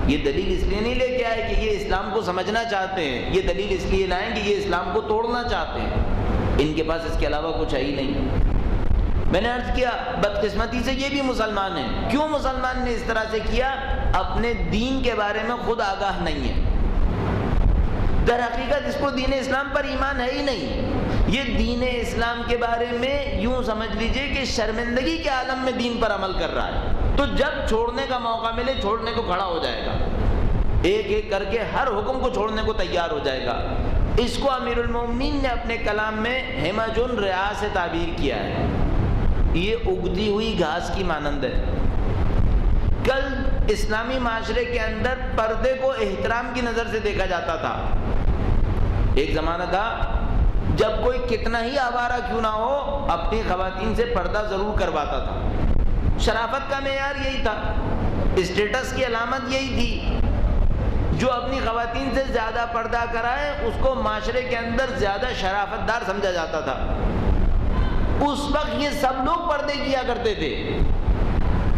یہ دلیل اس لیے نہیں لے کے آئے کہ یہ اسلام کو سمجھنا چاہتے ہیں، یہ دلیل اس لیے لائیں کہ یہ اسلام کو توڑنا چاہتے ہیں، ان کے پاس اس کے علاوہ کچھ ہے ہی نہیں۔ میں نے عرض کیا بدقسمتی سے یہ بھی مسلمان ہیں۔ کیوں مسلمان نے اس طرح سے کیا؟ اپنے دین کے بارے میں خود آگاہ نہیں ہے۔ در حقیقت اس کو دین اسلام پر ایمان ہے ہی نہیں، یہ دین اسلام کے بارے میں یوں سمجھ لیجئے کہ شرمندگی کے عالم میں دین پر عمل کر رہا ہے، تو جب چھوڑنے کا موقع ملے چھوڑنے کو کھڑا ہو جائے گا، ایک ایک کر کے ہر حکم کو چھوڑنے کو تیار ہو جائے گا۔ اس کو امیر المومنین نے اپنے کلام میں ہمج الرعاء سے تعبیر کیا ہے، یہ اگتی ہوئی گھاس کی مانند ہے۔ کل اسلامی معاشرے کے اندر پردے کو احترام کی نظر سے دیکھا جاتا تھا۔ ایک زمانہ تھا جب کوئی کتنا ہی آوارہ کیوں نہ ہو اپنی خواتین سے پردہ ضرور کرواتا تھا، شرافت کا معیار یہی تھا، اسٹیٹس کی علامت یہی تھی۔ جو اپنی خواتین سے زیادہ پردہ کرائے اس کو معاشرے کے اندر زیادہ شرافت دار سمجھا جاتا تھا۔ اس وقت یہ سب لوگ پردے کیا کرتے تھے،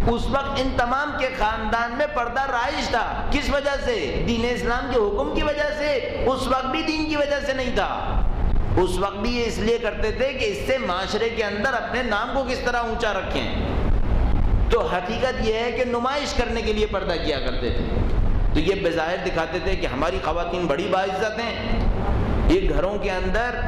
اس وقت ان تمام کے خاندان میں پردہ رائج تھا۔ کس وجہ سے؟ دین اسلام کے حکم کی وجہ سے۔ اس وقت بھی دین کی وجہ سے نہیں تھا، اس وقت بھی یہ اس لیے کرتے تھے کہ اس سے معاشرے کے اندر اپنے نام کو کس طرح اونچا رکھیں۔ تو حقیقت یہ ہے کہ نمائش کرنے کے لیے پردہ کیا کرتے تھے، تو یہ بظاہر دکھاتے تھے کہ ہماری خواتین بڑی باعزت ہیں، یہ گھروں کے اندر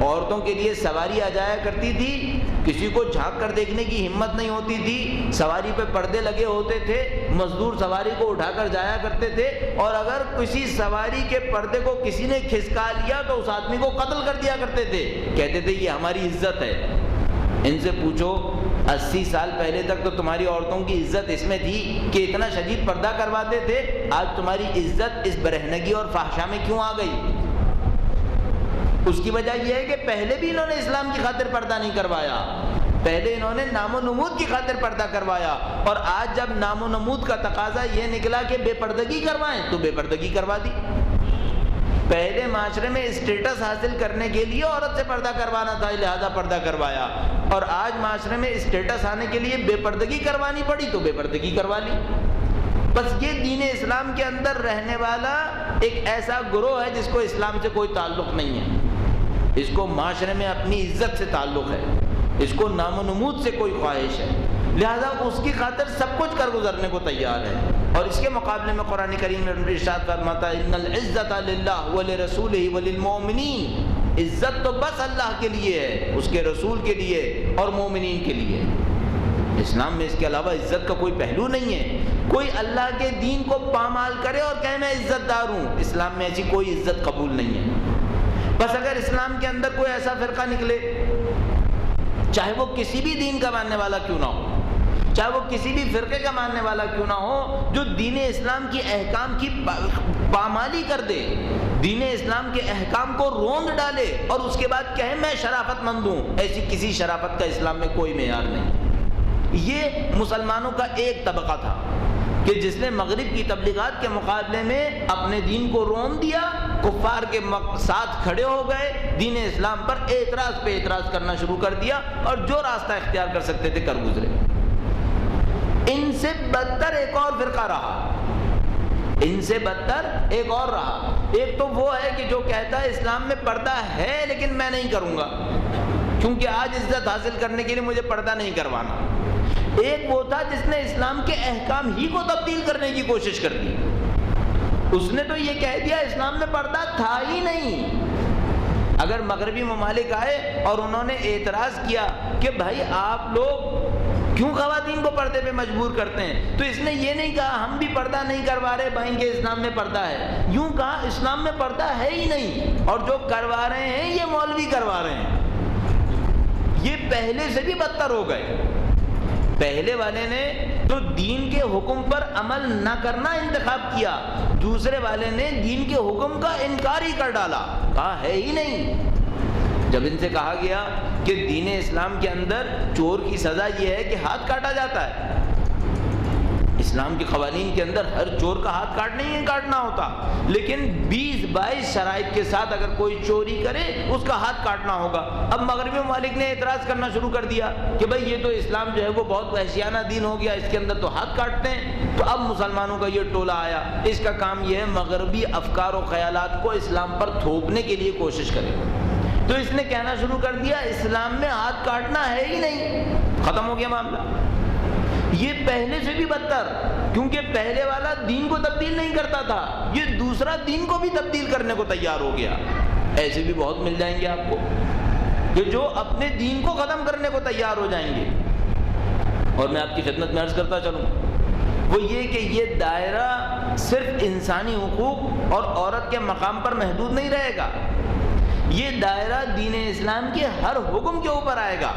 عورتوں کے لیے سواری آ جایا کرتی تھی، کسی کو جھانک کر دیکھنے کی ہمت نہیں ہوتی تھی، سواری پہ پردے لگے ہوتے تھے، مزدور سواری کو اٹھا کر جایا کرتے تھے، اور اگر کسی سواری کے پردے کو کسی نے کھسکا لیا تو اس آدمی کو قتل کر دیا کرتے تھے، کہتے تھے یہ ہماری عزت ہے۔ ان سے پوچھو 80 سال پہلے تک تو تمہاری عورتوں کی عزت اس میں تھی کہ اتنا شدید پردہ کرواتے تھے، آج تمہاری عزت اس برہنگی اور فحشا میں کیوں آ گئی؟ اس کی وجہ یہ ہے کہ پہلے بھی انہوں نے اسلام کی خاطر پردہ نہیں کروایا، پہلے انہوں نے نام و نمود کی خاطر پردہ کروایا، اور آج جب نام و نمود کا تقاضا یہ نکلا کہ بے پردگی کروائیں تو بے پردگی کروا دی۔ پہلے معاشرے میں اسٹیٹس حاصل کرنے کے لیے عورت سے پردہ کروانا تھا، لہذا پردہ کروایا، اور آج معاشرے میں اسٹیٹس آنے کے لیے بے پردگی کروانی پڑی تو بے پردگی کروا لی۔ بس یہ دین اسلام کے اندر رہنے والا ایک ایسا گروہ ہے جس کو اسلام سے کوئی تعلق نہیں ہے، اس کو معاشرے میں اپنی عزت سے تعلق ہے، اس کو نام و نمود سے کوئی خواہش ہے، لہذا اس کی خاطر سب کچھ کر گزرنے کو تیار ہے۔ اور اس کے مقابلے میں قرآن کریم میں ارشاد فرماتا ہے ان العزت للہ ولرسولہ وللمؤمنین، عزت تو بس اللہ کے لیے ہے، اس کے رسول کے لیے اور مومنین کے لیے۔ اسلام میں اس کے علاوہ عزت کا کوئی پہلو نہیں ہے۔ کوئی اللہ کے دین کو پامال کرے اور کہے میں عزت دار ہوں، اسلام میں ایسی کوئی عزت قبول نہیں ہے۔ بس اگر اسلام کے اندر کوئی ایسا فرقہ نکلے، چاہے وہ کسی بھی دین کا ماننے والا کیوں نہ ہو، چاہے وہ کسی بھی فرقے کا ماننے والا کیوں نہ ہو، جو دین اسلام کی احکام کی پامالی کر دے، دین اسلام کے احکام کو روند ڈالے اور اس کے بعد کہے میں شرافت مند ہوں، ایسی کسی شرافت کا اسلام میں کوئی معیار نہیں۔ یہ مسلمانوں کا ایک طبقہ تھا کہ جس نے مغرب کی تبلیغات کے مقابلے میں اپنے دین کو رون دیا، کفار کے ساتھ کھڑے ہو گئے، دین اسلام پر اعتراض پہ اعتراض کرنا شروع کر دیا اور جو راستہ اختیار کر سکتے تھے کر گزرے۔ ان سے بدتر ایک اور فرقہ رہا، ان سے بدتر ایک اور رہا۔ ایک تو وہ ہے کہ جو کہتا ہے اسلام میں پردہ ہے لیکن میں نہیں کروں گا کیونکہ آج عزت حاصل کرنے کے لیے مجھے پردہ نہیں کروانا۔ ایک وہ تھا جس نے اسلام کے احکام ہی کو تبدیل کرنے کی کوشش کر دی، اس نے تو یہ کہہ دیا اسلام میں پردہ تھا ہی نہیں۔ اگر مغربی ممالک آئے اور انہوں نے اعتراض کیا کہ بھائی آپ لوگ کیوں خواتین کو پردے پہ مجبور کرتے ہیں، تو اس نے یہ نہیں کہا ہم بھی پردہ نہیں کروا رہے بھائی کہ اسلام میں پردہ ہے، یوں کہا اسلام میں پردہ ہے ہی نہیں، اور جو کروا رہے ہیں یہ مولوی کروا رہے ہیں۔ یہ پہلے سے بھی بدتر ہو گئے۔ پہلے والے نے تو دین کے حکم پر عمل نہ کرنا انتخاب کیا، دوسرے والے نے دین کے حکم کا انکار ہی کر ڈالا، کہا ہے ہی نہیں۔ جب ان سے کہا گیا کہ دین اسلام کے اندر چور کی سزا یہ ہے کہ ہاتھ کاٹا جاتا ہے، اسلام کے قوانین کے اندر ہر چور کا ہاتھ کاٹنا ہوتا، لیکن 20-22 شرائط کے ساتھ اگر کوئی چوری کرے اس کا ہاتھ کاٹنا ہوگا۔ اب مغربی ممالک نے اعتراض کرنا شروع کر دیا کہ بھئی یہ تو اسلام جو ہے وہ بہت وحشیانہ دین ہو گیا، اس کے اندر تو ہاتھ کاٹتے ہیں۔ تو اب مسلمانوں کا یہ ٹولہ آیا، اس کا کام یہ ہے مغربی افکار و خیالات کو اسلام پر تھوپنے کے لیے کوشش کرے۔ تو اس نے کہنا شروع کر دیا اسلام میں ہاتھ کاٹنا ہے ہی نہیں، ختم ہو گیا معاملہ۔ یہ پہلے سے بھی بدتر، کیونکہ پہلے والا دین کو تبدیل نہیں کرتا تھا، یہ دوسرا دین کو بھی تبدیل کرنے کو تیار ہو گیا۔ ایسے بھی بہت مل جائیں گے آپ کو کہ جو اپنے دین کو ختم کرنے کو تیار ہو جائیں گے۔ اور میں آپ کی خدمت میں عرض کرتا چلوں، وہ یہ کہ یہ دائرہ صرف انسانی حقوق اور عورت کے مقام پر محدود نہیں رہے گا، یہ دائرہ دین اسلام کے ہر حکم کے اوپر آئے گا۔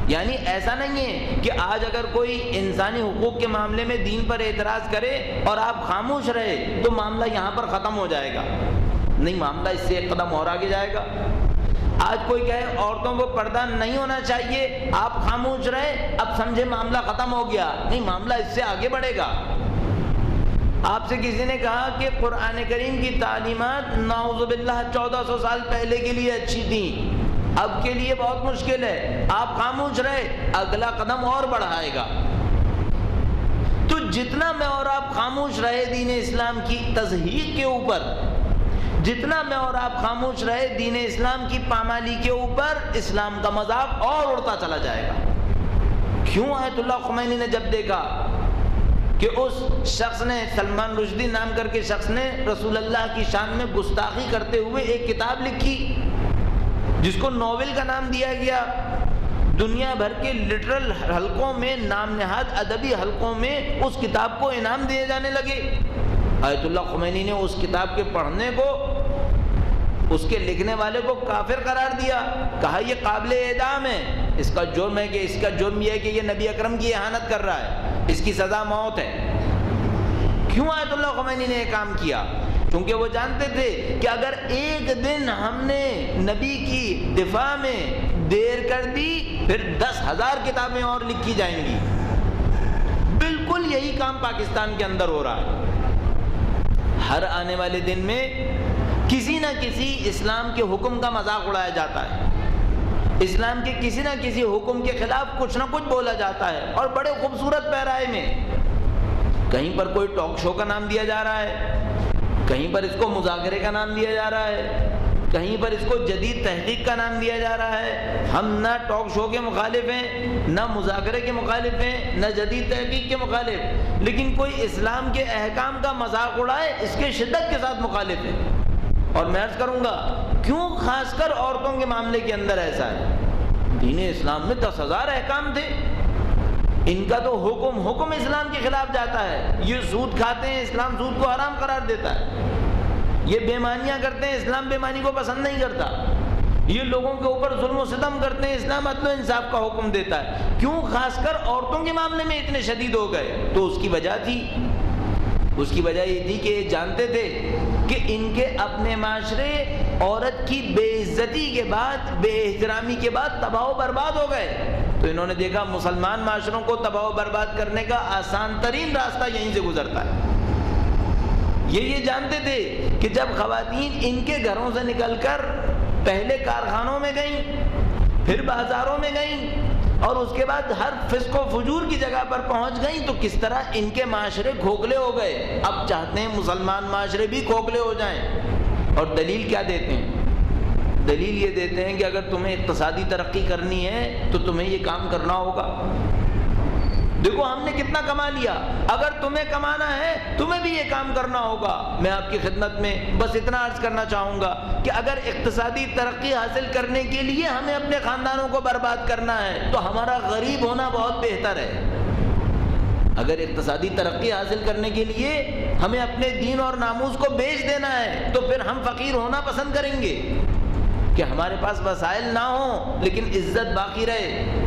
یعنی ایسا نہیں ہے کہ آج اگر کوئی انسانی حقوق کے معاملے میں دین پر اعتراض کرے اور آپ خاموش رہے تو معاملہ یہاں پر ختم ہو جائے گا، نہیں، معاملہ اس سے ایک قدم اور آگے جائے گا۔ آج کوئی کہے عورتوں کو پردہ نہیں ہونا چاہیے، آپ خاموش رہے، اب سمجھے معاملہ ختم ہو گیا، نہیں، معاملہ اس سے آگے بڑھے گا۔ آپ سے کسی نے کہا کہ قرآن کریم کی تعلیمات نعوذ باللہ 1400 سال پہلے کے لیے اچھی تھیں، اب کے لیے بہت مشکل ہے، آپ خاموش رہے، اگلا قدم اور بڑھائے گا۔ تو جتنا میں اور آپ خاموش رہے دین اسلام کی تضحیق کے اوپر، جتنا میں اور آپ خاموش رہے دین اسلام کی پامالی کے اوپر، اسلام کا مذاق اور اڑتا چلا جائے گا۔ کیوں آیت اللہ خمینی نے جب دیکھا کہ اس شخص نے، سلمان رشدی نام کر کے شخص نے رسول اللہ کی شان میں گستاخی کرتے ہوئے ایک کتاب لکھی جس کو ناول کا نام دیا گیا، دنیا بھر کے لٹرل حلقوں میں، نام نہاد ادبی حلقوں میں اس کتاب کو انعام دیے جانے لگے۔ آیت اللہ خمینی نے اس کتاب کے پڑھنے کو، اس کے لکھنے والے کو کافر قرار دیا، کہا یہ قابل اعدام ہے، اس کا جرم ہے کہ اس کا جرم یہ ہے کہ یہ نبی اکرم کی اہانت کر رہا ہے، اس کی سزا موت ہے۔ کیوں آیت اللہ خمینی نے یہ کام کیا؟ کیونکہ وہ جانتے تھے کہ اگر ایک دن ہم نے نبی کی دفاع میں دیر کر دی پھر 10,000 کتابیں اور لکھی جائیں گی۔ بالکل یہی کام پاکستان کے اندر ہو رہا ہے۔ ہر آنے والے دن میں کسی نہ کسی اسلام کے حکم کا مذاق اڑایا جاتا ہے، اسلام کے کسی نہ کسی حکم کے خلاف کچھ نہ کچھ بولا جاتا ہے، اور بڑے خوبصورت پیرائے میں کہیں پر کوئی ٹاک شو کا نام دیا جا رہا ہے، کہیں پر اس کو مذاکرے کا نام دیا جا رہا ہے، کہیں پر اس کو جدید تحقیق کا نام دیا جا رہا ہے۔ ہم نہ ٹاک شو کے مخالف ہیں، نہ مذاکرے کے مخالف ہیں، نہ جدید تحقیق کے مخالف، لیکن کوئی اسلام کے احکام کا مذاق اڑائے اس کے شدت کے ساتھ مخالف ہے۔ اور میں عرض کروں گا کیوں خاص کر عورتوں کے معاملے کے اندر ایسا ہے؟ دین اسلام میں 10,000 احکام تھے، ان کا تو حکم اسلام کے خلاف جاتا ہے۔ یہ سود کھاتے ہیں، اسلام سود کو حرام قرار دیتا ہے۔ یہ بے ایمانیاں کرتے ہیں، اسلام بے ایمانی کو پسند نہیں کرتا۔ یہ لوگوں کے اوپر ظلم و ستم کرتے ہیں، اسلام عدل و انصاف کا حکم دیتا ہے۔ کیوں خاص کر عورتوں کے معاملے میں اتنے شدید ہو گئے؟ تو اس کی وجہ تھی، اس کی وجہ یہ تھی کہ یہ جانتے تھے کہ ان کے اپنے معاشرے عورت کی بے عزتی کے بعد، بے احترامی کے بعد تباہ و برباد ہو گئے۔ تو انہوں نے دیکھا مسلمان معاشروں کو تباہ و برباد کرنے کا آسان ترین راستہ یہیں سے گزرتا ہے۔ یہ جانتے تھے کہ جب خواتین ان کے گھروں سے نکل کر پہلے کارخانوں میں گئیں، پھر بازاروں میں گئیں، اور اس کے بعد ہر فسق و فجور کی جگہ پر پہنچ گئیں، تو کس طرح ان کے معاشرے کھوکھلے ہو گئے۔ اب چاہتے ہیں مسلمان معاشرے بھی کھوکھلے ہو جائیں، اور دلیل کیا دیتے ہیں؟ دلیل یہ دیتے ہیں کہ اگر تمہیں اقتصادی ترقی کرنی ہے تو تمہیں یہ کام کرنا ہوگا۔ دیکھو ہم نے کتنا کما لیا، اگر تمہیں کمانا ہے تمہیں بھی یہ کام کرنا ہوگا۔ میں آپ کی خدمت میں بس اتنا عرض کرنا چاہوں گا کہ اگر اقتصادی ترقی حاصل کرنے کے لیے ہمیں اپنے خاندانوں کو برباد کرنا ہے تو ہمارا غریب ہونا بہت بہتر ہے۔ اگر اقتصادی ترقی حاصل کرنے کے لیے ہمیں اپنے دین اور ناموس کو بیچ دینا ہے تو پھر ہم فقیر ہونا پسند کریں گے، کہ ہمارے پاس وسائل نہ ہوں لیکن عزت باقی رہے،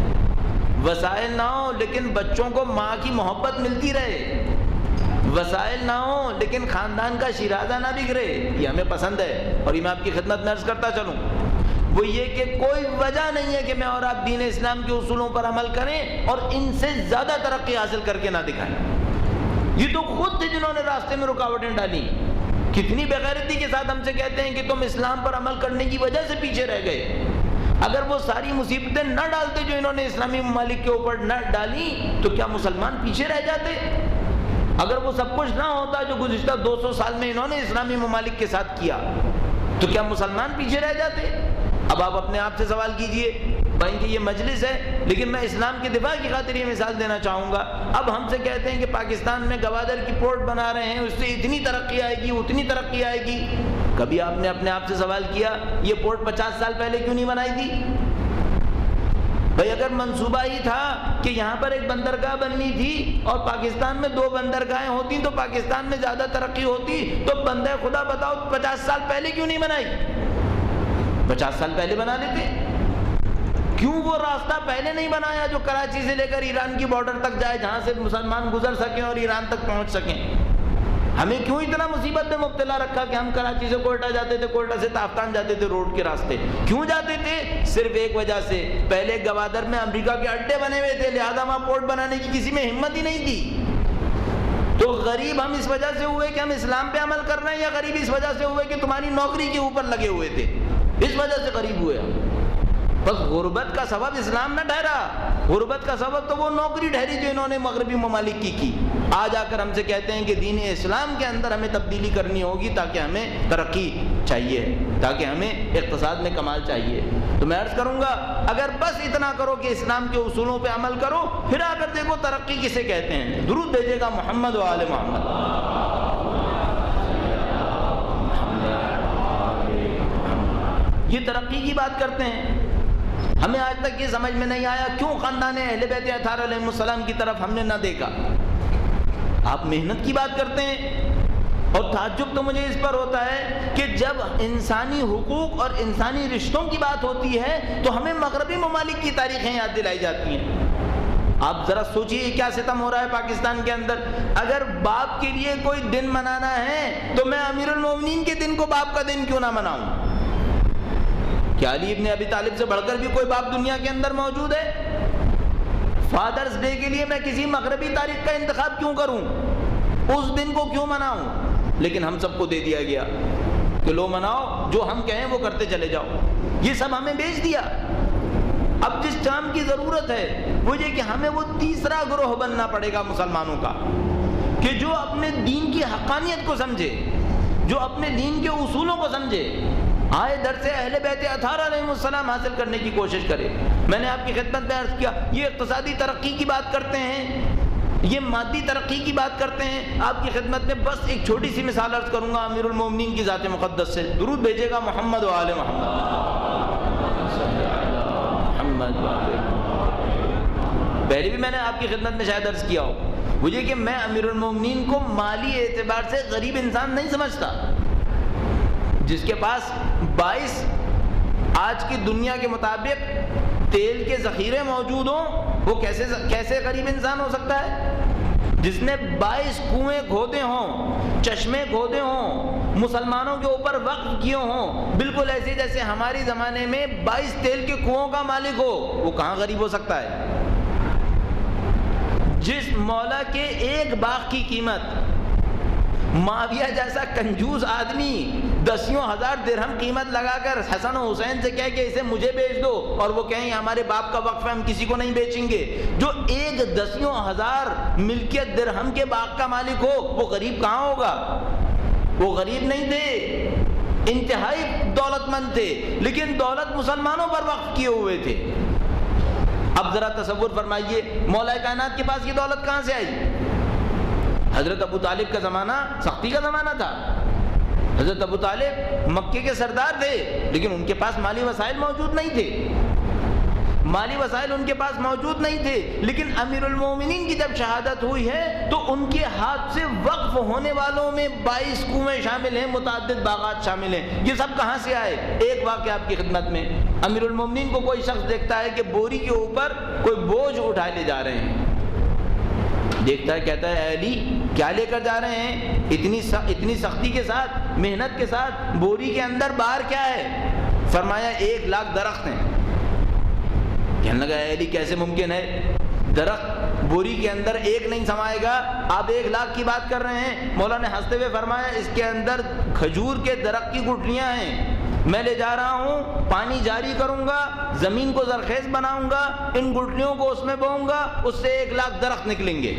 وسائل نہ ہوں لیکن بچوں کو ماں کی محبت ملتی رہے، وسائل نہ ہوں لیکن خاندان کا شیرازہ نہ بگڑے، یہ ہمیں پسند ہے۔ اور یہ میں آپ کی خدمت میں عرض کرتا چلوں، وہ یہ کہ کوئی وجہ نہیں ہے کہ میں اور آپ دین اسلام کے اصولوں پر عمل کریں اور ان سے زیادہ ترقی حاصل کر کے نہ دکھائیں۔ یہ تو خود تھے جنہوں نے راستے میں رکاوٹیں ڈالی، کتنی بےغیرتی کے ساتھ ہم سے کہتے ہیں کہ تم اسلام پر عمل کرنے کی وجہ سے پیچھے رہ گئے۔ اگر وہ ساری مصیبتیں نہ ڈالتے جو انہوں نے اسلامی ممالک کے اوپر نہ ڈالی تو کیا مسلمان پیچھے رہ جاتے؟ اگر وہ سب کچھ نہ ہوتا جو گزشتہ 200 سال میں انہوں نے اسلامی ممالک کے ساتھ کیا تو کیا مسلمان پیچھے رہ جاتے؟ اب آپ اپنے آپ سے سوال کیجئے، بھائی کہ یہ مجلس ہے لیکن میں اسلام کے دفاع کی خاطر یہ مثال دینا چاہوں گا۔ اب ہم سے کہتے ہیں کہ پاکستان میں گوادر کی پورٹ بنا رہے ہیں، اس سے اتنی ترقی آئے گی، اتنی ترقی آئے گی۔ کبھی آپ نے اپنے آپ سے سوال کیا یہ پورٹ 50 سال پہلے کیوں نہیں بنائی تھی؟ بھائی اگر منصوبہ ہی تھا کہ یہاں پر ایک بندرگاہ بننی تھی اور پاکستان میں 2 بندرگاہیں ہوتی تو پاکستان میں زیادہ ترقی ہوتی، تو بندے خدا بتاؤ 50 سال پہلے کیوں نہیں بنائی؟ 50 سال پہلے بنا لیتے۔ کیوں وہ راستہ پہلے نہیں بنایا جو کراچی سے لے کر ایران کی بارڈر تک جائے، جہاں سے مسلمان گزر سکیں اور ایران تک پہنچ سکیں؟ ہمیں کیوں اتنا مصیبت میں مبتلا رکھا کہ ہم کراچی سے کوئٹہ جاتے تھے، کوئٹہ سے تافتان جاتے تھے روڈ کے راستے؟ کیوں جاتے تھے؟ صرف ایک وجہ سے، پہلے گوادر میں امریکہ کے اڈے بنے ہوئے تھے، لہذا وہاں پورٹ بنانے کی کسی میں ہمت ہی نہیں تھی۔ تو غریب ہم اس وجہ سے ہوئے کہ ہم اسلام پہ عمل کر رہے ہیں، یا غریب اس وجہ سے ہوئے کہ تمہاری نوکری کے اوپر لگے ہوئے تھے؟ اس وجہ سے غریب ہوئے ہم۔ بس غربت کا سبب اسلام نہ ٹھہرا، غربت کا سبب تو وہ نوکری ٹھہری جو انہوں نے مغربی ممالک کی۔ آج آ کر ہم سے کہتے ہیں کہ دین اسلام کے اندر ہمیں تبدیلی کرنی ہوگی تاکہ ہمیں ترقی چاہیے، تاکہ ہمیں اقتصاد میں کمال چاہیے۔ تو میں عرض کروں گا اگر بس اتنا کرو کہ اسلام کے اصولوں پہ عمل کرو، پھر آ کر دیکھو ترقی کسے کہتے ہیں۔ درود بھیجے گا محمد و آل محمد۔ یہ ترقی کی بات کرتے ہیں۔ ہمیں آج تک یہ سمجھ میں نہیں آیا کیوں خاندان اہل بیت اطہار علیہ السلام کی طرف ہم نے نہ دیکھا۔ آپ محنت کی بات کرتے ہیں، اور تعجب تو مجھے اس پر ہوتا ہے کہ جب انسانی حقوق اور انسانی رشتوں کی بات ہوتی ہے تو ہمیں مغربی ممالک کی تاریخیں یاد دلائی جاتی ہیں۔ آپ ذرا سوچئے کیا ستم ہو رہا ہے پاکستان کے اندر۔ اگر باپ کے لیے کوئی دن منانا ہے تو میں امیر المومنین کے دن کو باپ کا دن کیوں نہ مناؤں؟ کیا علی ابن ابی طالب سے بڑھ کر بھی کوئی باپ دنیا کے اندر موجود ہے؟ فادرز ڈے کے لیے میں کسی مغربی تاریخ کا انتخاب کیوں کروں؟ اس دن کو کیوں مناؤں؟ لیکن ہم سب کو دے دیا گیا کہ لو مناؤ، جو ہم کہیں وہ کرتے چلے جاؤ، یہ سب ہمیں بیچ دیا۔ اب جس کام کی ضرورت ہے وہ یہ کہ ہمیں وہ تیسرا گروہ بننا پڑے گا مسلمانوں کا، کہ جو اپنے دین کی حقانیت کو سمجھے، جو اپنے دین کے اصولوں کو سمجھے، آئے درس اہل بیت اطہار علیہ السلام حاصل کرنے کی کوشش کرے۔ میں نے آپ کی خدمت میں عرض کیا، یہ اقتصادی ترقی کی بات کرتے ہیں، یہ مادی ترقی کی بات کرتے ہیں۔ آپ کی خدمت میں بس ایک چھوٹی سی مثال عرض کروں گا امیر المومنین کی ذات مقدس سے، درود بھیجے گا محمد و آل محمد۔ پہلے بھی میں نے آپ کی خدمت میں شاید عرض کیا ہو، مجھے کہ میں امیر المومنین کو مالی اعتبار سے غریب انسان نہیں سمجھتا۔ جس کے پاس 22 آج کی دنیا کے مطابق تیل کے ذخیرے موجود ہوں، وہ کیسے غریب انسان ہو سکتا ہے؟ جس نے 22 کنویں کھودے ہوں، چشمے کھودے ہوں، مسلمانوں کے اوپر وقف کیے ہوں، بالکل ایسے جیسے ہماری زمانے میں 22 تیل کے کنووں کا مالک ہو، وہ کہاں غریب ہو سکتا ہے؟ جس مولا کے ایک باغ کی قیمت معاویہ جیسا کنجوس آدمی 10,000 درہم قیمت لگا کر حسن و حسین سے کہہ کہ اسے مجھے بیچ دو، اور وہ کہیں ہمارے باپ کا وقف ہے ہم کسی کو نہیں بیچیں گے، جو ایک 10,000 ملکیت درہم کے باغ کا مالک ہو، وہ غریب کہاں ہوگا؟ وہ غریب نہیں تھے، انتہائی دولت مند تھے، لیکن دولت مسلمانوں پر وقف کیے ہوئے تھے۔ اب ذرا تصور فرمائیے مولا کائنات کے پاس یہ دولت کہاں سے آئی؟ حضرت ابو طالب کا زمانہ سختی کا زمانہ تھا، حضرت ابو طالب مکے کے سردار تھے، لیکن ان کے پاس مالی وسائل موجود نہیں تھے، مالی وسائل ان کے پاس موجود نہیں تھے، لیکن امیر المومنین کی جب شہادت ہوئی ہے تو ان کے ہاتھ سے وقف ہونے والوں میں 22 کنویں شامل ہیں، متعدد باغات شامل ہیں۔ یہ سب کہاں سے آئے؟ ایک واقعہ آپ کی خدمت میں، امیر المومنین کو کوئی شخص دیکھتا ہے کہ بوری کے اوپر کوئی بوجھ اٹھائے لے جا رہے ہیں، دیکھتا ہے، کہتا ہے اے علی کیا لے کر جا رہے ہیں؟ اتنی سختی کے ساتھ، محنت کے ساتھ، بوری کے اندر بار کیا ہے؟ فرمایا 1,00,000 درخت ہیں۔ کہنے لگا اے علی کیسے ممکن ہے؟ درخت بوری کے اندر ایک نہیں سمائے گا، آپ 1,00,000 کی بات کر رہے ہیں۔ مولا نے ہنستے ہوئے فرمایا اس کے اندر کھجور کے درخت کی گٹھلیاں ہیں، میں لے جا رہا ہوں، پانی جاری کروں گا، زمین کو زرخیز بناؤں گا، ان گٹھلیوں کو اس میں بوؤں گا، اس سے 1,00,000 درخت نکلیں گے۔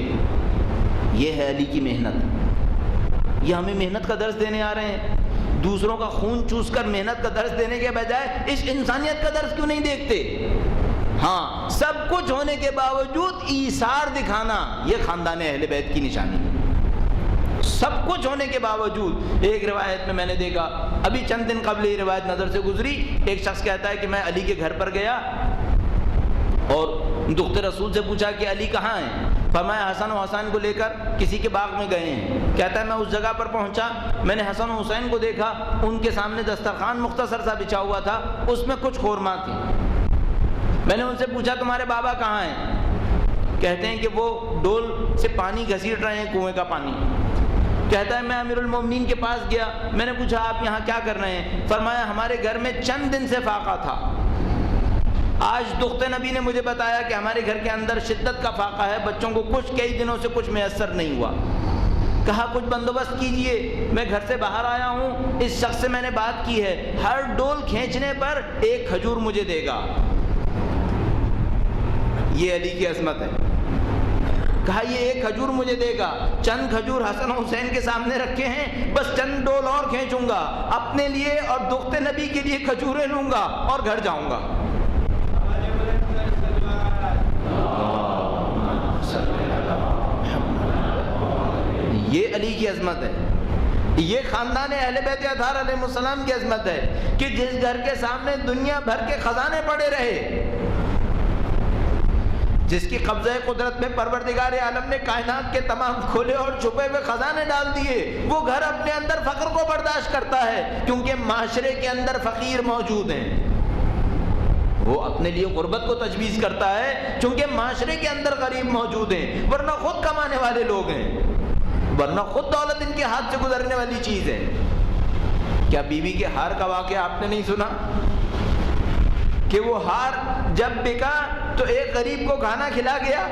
یہ ہے علی کی محنت، یہ ہمیں محنت کا درس دینے آ رہے ہیں۔ دوسروں کا خون چوس کر محنت کا درس دینے کے بجائے اس انسانیت کا درس کیوں نہیں دیکھتے؟ ہاں، سب کچھ ہونے کے باوجود ایثار دکھانا یہ خاندان اہل بیت کی نشانی ہے۔ سب کچھ ہونے کے باوجود، ایک روایت میں نے دیکھا، ابھی چند دن قبل یہ روایت نظر سے گزری، ایک شخص کہتا ہے کہ میں علی کے گھر پر گیا اور دختر رسول سے پوچھا کہ علی کہاں ہیں؟ فرمایا حسن و حسین کو لے کر کسی کے باغ میں گئے ہیں۔ کہتا ہے میں اس جگہ پر پہنچا، میں نے حسن و حسین کو دیکھا، ان کے سامنے دسترخوان مختصر سا بچھا ہوا تھا، اس میں کچھ خورما تھی۔ میں نے ان سے پوچھا تمہارے بابا کہاں ہیں؟ کہتے ہیں کہ وہ ڈول سے پانی گھسیٹ رہے ہیں، کنویں کا پانی۔ کہتا ہے میں امیر المومنین کے پاس گیا، میں نے پوچھا آپ یہاں کیا کر رہے ہیں؟ فرمایا ہمارے گھر میں چند دن سے فاقہ تھا، آج دخت نبی نے مجھے بتایا کہ ہمارے گھر کے اندر شدت کا فاقہ ہے، بچوں کو کئی دنوں سے کچھ میسر نہیں ہوا۔ کہا کچھ بندوبست کیجئے، میں گھر سے باہر آیا ہوں، اس شخص سے میں نے بات کی ہے، ہر ڈول کھینچنے پر 1 کھجور مجھے دے گا۔ یہ علی کی عظمت ہے۔ کہا یہ 1 کھجور مجھے دے گا، چند کھجور حسن و حسین کے سامنے رکھے ہیں، بس چند ڈول اور کھینچوں گا، اپنے لیے اور دخت نبی کے لیے کھجوریں لوں گا اور گھر جاؤں گا۔ یہ علی کی عظمت ہے، یہ خاندان اہل بیت اطہار علیہ السلام کی عظمت ہے کہ جس گھر کے سامنے دنیا بھر کے خزانے پڑے رہے، جس کی قبضہ قدرت میں پروردگار عالم نے کائنات کے تمام کھلے اور چھپے ہوئے خزانے ڈال دیے، وہ گھر اپنے اندر فقر کو برداشت کرتا ہے کیونکہ معاشرے کے اندر فقیر موجود ہیں۔ وہ اپنے لیے غربت کو تجویز کرتا ہے چونکہ معاشرے کے اندر غریب موجود ہیں، ورنہ خود کمانے والے لوگ ہیں، ورنہ خود دولت ان کے ہاتھ سے گزرنے والی چیز ہے۔ کیا بیوی کے ہار کا واقعہ آپ نے نہیں سنا کہ وہ ہار جب بکا تو ایک غریب کو کھانا کھلا گیا،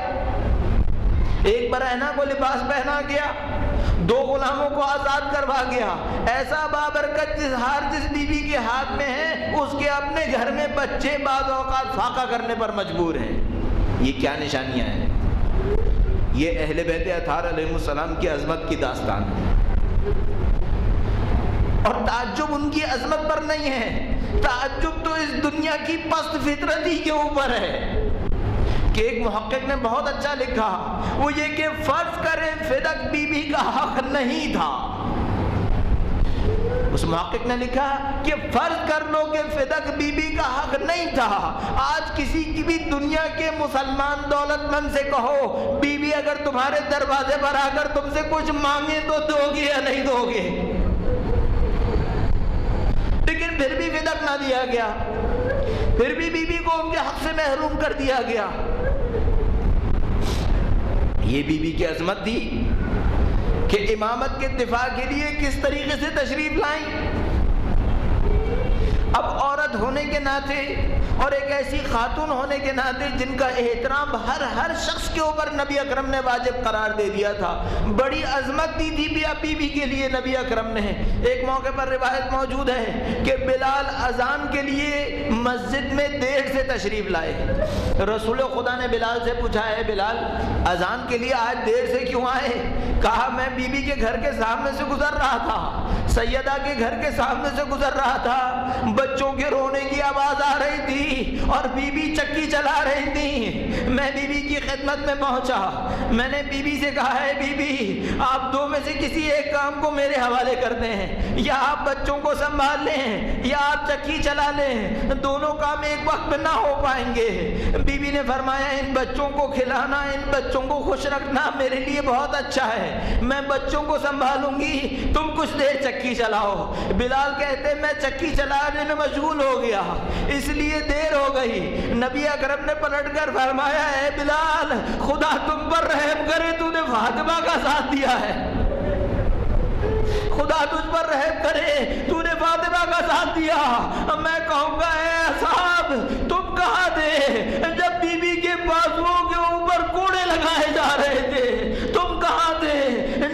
ایک برہنہ کو لباس پہنا گیا، 2 غلاموں کو آزاد کروا گیا. ایسا بابرکت جس بیوی کے ہاتھ میں ہے اس کے اپنے گھر میں بچے بعض اوقات فاقہ کرنے پر مجبور ہیں. یہ کیا نشانیاں ہیں؟ یہ اہل بیت اطہار علیہ السلام کی عظمت کی داستان ہے. اور تعجب ان کی عظمت پر نہیں ہے، تعجب تو اس دنیا کی پست فطرتی کے اوپر ہے. کہ ایک محقق نے بہت اچھا لکھا، وہ یہ کہ فرض کریں فدق بی بی کا حق نہیں تھا. اس محقق نے لکھا کہ فرض کر لو کہ فدق بی بی کا حق نہیں تھا. آج کسی کی بھی دنیا کے مسلمان دولت مند سے کہو بی بی اگر تمہارے دروازے پر آ کر تم سے کچھ مانگے تو دو گے یا نہیں دو گے؟ لیکن پھر بھی فدق نہ دیا گیا، پھر بھی بی بی کو ان کے حق سے محروم کر دیا گیا. یہ بی بی کی عظمت تھی کہ امامت کے دفاع کے لیے کس طریقے سے تشریف لائیں. اب عورت ہونے کے ناطے اور ایک ایسی خاتون ہونے کے ناطے جن کا احترام ہر شخص کے اوپر نبی اکرم نے واجب قرار دے دیا تھا، بڑی عظمت دی تھی بی بی کے لیے نبی اکرم نے. ایک موقع پر روایت موجود ہے کہ بلال اذان کے لیے مسجد میں دیر سے تشریف لائے. رسول خدا نے بلال سے پوچھا ہے بلال اذان کے لیے آج دیر سے کیوں آئے؟ کہا میں بی بی کے گھر کے سامنے سے گزر رہا تھا، سیدہ کے گھر کے سامنے سے گزر رہا تھا، بچوں کے رونے کی آواز آ رہی تھی اور بی بی چکی چلا رہی تھی. میں بی بی کی خدمت میں پہنچا، میں نے بی بی سے کہا ہے بی بی آپ دو میں سے کسی ایک کام کو میرے حوالے کر دیں، یا آپ بچوں کو سنبھال لیں یا آپ چکی چلا لیں، دونوں کام ایک وقت میں نہ ہو پائیں گے. بی بی نے فرمایا ان بچوں کو کھلانا، ان بچوں کو خوش رکھنا میرے لیے بہت اچھا ہے، میں بچوں کو سنبھالوں گی، تم کچھ دیر چکی چلاؤ. بلال کہتے میں چکی چلانے میں مشغول ہو گیا اس لیے دیر ہو گئی. نبی اکرم نے پلٹ کر فرمایا اے بلال خدا تم پر رحم کرے، تو نے فاطمہ کا ساتھ دیا ہے، خدا تجھ پر رحم کرے تو نے فاطمہ کا ساتھ دیا. میں کہوں گا اے صاحب تم کہاں تھے جب بی بی کے بازوؤں کے اوپر کوڑے لگائے جا رہے تھے؟ تم کہاں تھے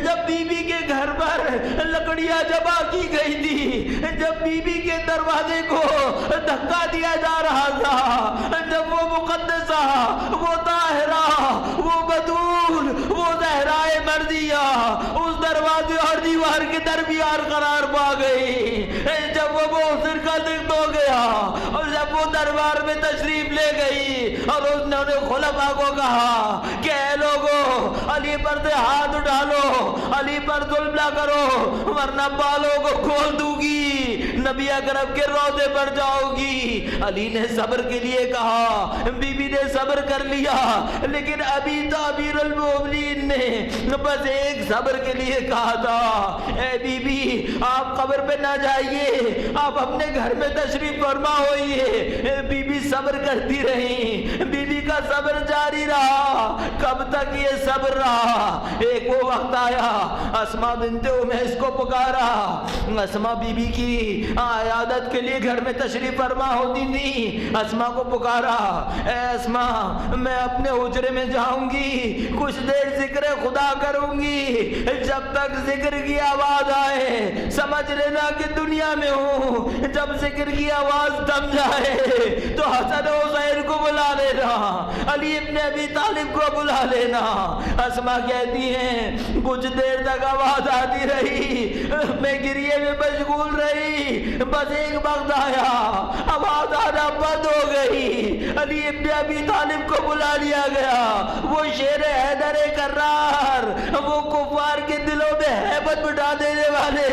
جب بی بی کے گھر پر لکڑیاں جمع کی گئی تھی، جب بی بی کے دروازے کو دھکا دیا جا رہا تھا، جب وہ مقدسہ، وہ طاہرہ، وہ بدول، وہ زہرائے مرضیہ اس دروازے اور دیوار کے درمیان قرار پا گئی، جب وہ محسن کا دکھ ہو گیا اور جب وہ دربار میں تشریف لے گئی اور اس نے انہیں خلفاء کو کہا کہ اے لوگو علی پر سے ہاتھ اٹھا لو، علی پر ظلم نہ کرو ورنہ بالوں کو کھول دوں گی، نبی اکرم کے روضے پر جاؤ گی. علی نے صبر کے لیے کہا، بی بی نے صبر کر لیا، لیکن ابھی تو امیر المومنین نے بس ایک صبر کے لیے کہا تھا اے بی بی آپ قبر پہ نہ جائیے، آپ اپنے گھر میں تشریف فرما ہوئیے. بی بی صبر کرتی رہی، بی بی کا صبر جاری رہا. کب تک یہ صبر رہا؟ ایک وہ وقت آیا اسماء بنت امیس کو پکارا. اسماء بی بی کی عیادت کے لیے گھر میں تشریف فرما ہوتی تھی. اسماء کو پکارا اے اسماء میں اپنے حجرے میں جاؤں گی، کچھ دیر ذکر خدا کروں گی، جب تک ذکر کی آواز آئے سمجھ لینا کہ دنیا میں ہوں، جب ذکر کی آواز دم جائے تو حسن و حسین کو بلا لینا، علی ابن ابی طالب کو بلا لینا. اسماء کہتی ہیں کچھ دیر تک آواز آتی رہی، میں گریے میں مشغول رہی، بس ایک وقت آیا آواز آنا بند ہو گئی، علی ابن ابی طالب کو بلا لیا گیا. وہ شیر حیدر کرار، وہ کفار کے دلوں میں ہیبت بٹھا دینے والے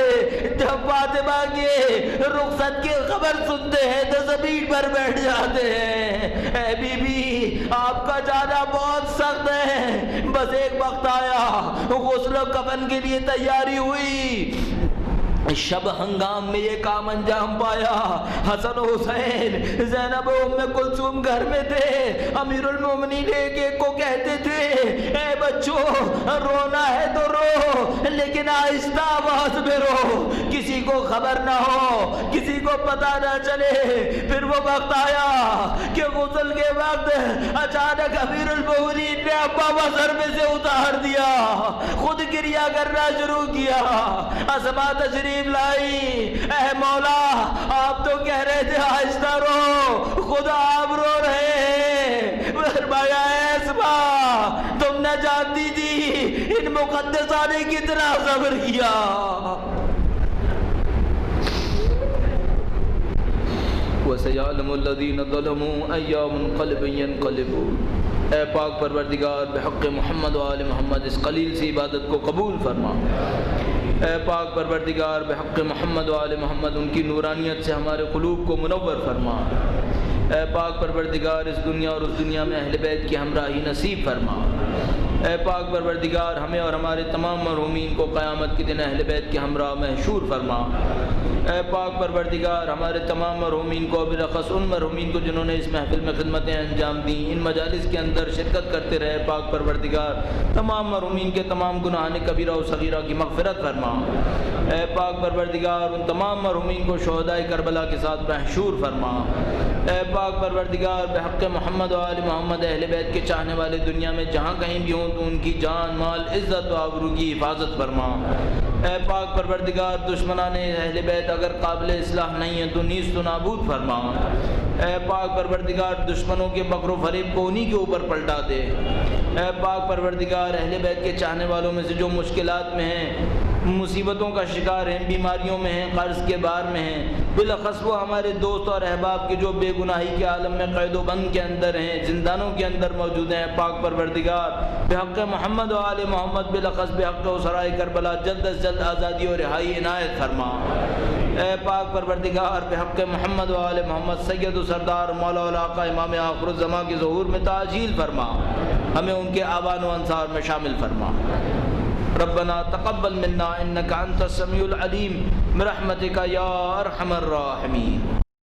جب فاطمہ کے رخصت کی خبر سنتے ہیں تو زمین پر بیٹھ جاتے ہیں. اے بی بی آپ کا جانا بہت سخت ہے، بس ایک وقت آیا غسل و کفن کے لیے تیاری ہوئی، شب ہنگام میں یہ کام انجام پایا. حسن و حسین زینب و ام کلثوم گھر میں تھے. امیر المومنین ایک ایک کو کہتے تھے اے بچوں رونا ہے تو رو لیکن آہستہ آواز میں رو, کسی کو خبر نہ ہو, کسی کو پتہ نہ چلے. پھر وہ وقت آیا کہ غسل کے وقت اچانک امیر المومنین نے ابا سر میں سے اتار دیا, خود گریہ کرنا شروع کیا. اسما تشریف لائی, اے مولا آپ تو کہہ رہے تھے آہستہ رو, خدا آپ رو رہے. فرمایا اے اسما تم نہ جانتی تھی ان مقدسہ نے کتنا صبر کیا. وَسَيَعْلَمُ الَّذِينَ ظَلَمُوا أَيَّ مُنْقَلِبٍ يَنْقَلِبُونَ. اے پاک پروردگار بحق محمد و آل محمد اس قلیل سی عبادت کو قبول فرما. اے پاک پروردگار بحق محمد و آل محمد ان کی نورانیت سے ہمارے قلوب کو منور فرما. اے پاک پروردگار اس دنیا اور اس دنیا میں اہل بیت کی ہمراہی نصیب فرما. اے پاک پروردگار ہمیں اور ہمارے تمام مرحومین کو قیامت کے دن اہل بیت کے ہمراہ محشور فرما. اے پاک پروردگار ہمارے تمام مرحومین کو بالاخص ان مرحومین کو جنہوں نے اس محفل میں خدمتیں انجام دیں, ان مجالس کے اندر شرکت کرتے رہے, پاک پروردگار تمام مرحومین کے تمام گناہان کبیرہ و صغیرہ کی مغفرت فرما. اے پاک پروردگار ان تمام مرحومین کو شہدائے کربلا کے ساتھ محشور فرما. اے پاک پروردگار بحق محمد و آل محمد اہل بیت کے چاہنے والے دنیا میں جہاں کہیں بھی ہوں تو ان کی جان مال عزت و آبرو کی حفاظت فرما. اے پاک پروردگار دشمنان اہل بیت اگر قابل اصلاح نہیں ہیں تو نیست و نابود فرما. اے پاک پروردگار دشمنوں کے مکر و فریب کو انہی کے اوپر پلٹا دے. اے پاک پروردگار اہل بیت کے چاہنے والوں میں سے جو مشکلات میں ہیں, مصیبتوں کا شکار ہیں, بیماریوں میں ہیں, قرض کے بار میں ہیں, بالاخص وہ ہمارے دوست اور احباب کے جو بے گناہی کے عالم میں قید و بند کے اندر ہیں, زندانوں کے اندر موجود ہیں, پاک پروردگار بحق محمد و آل محمد بالاخص بحق اسرائے کربلا جلد از جلد آزادی اور رہائی عنایت فرما. اے پاک پروردگار بحق محمد و آل محمد سید و سردار مولا الآقا امام آخر الزمان کے ظہور میں تعجیل فرما, ہمیں ان کے آبان و انصار میں شامل فرما. ربنا تقبل منا انك انت السميع العليم برحمتك يا ارحم الراحمين.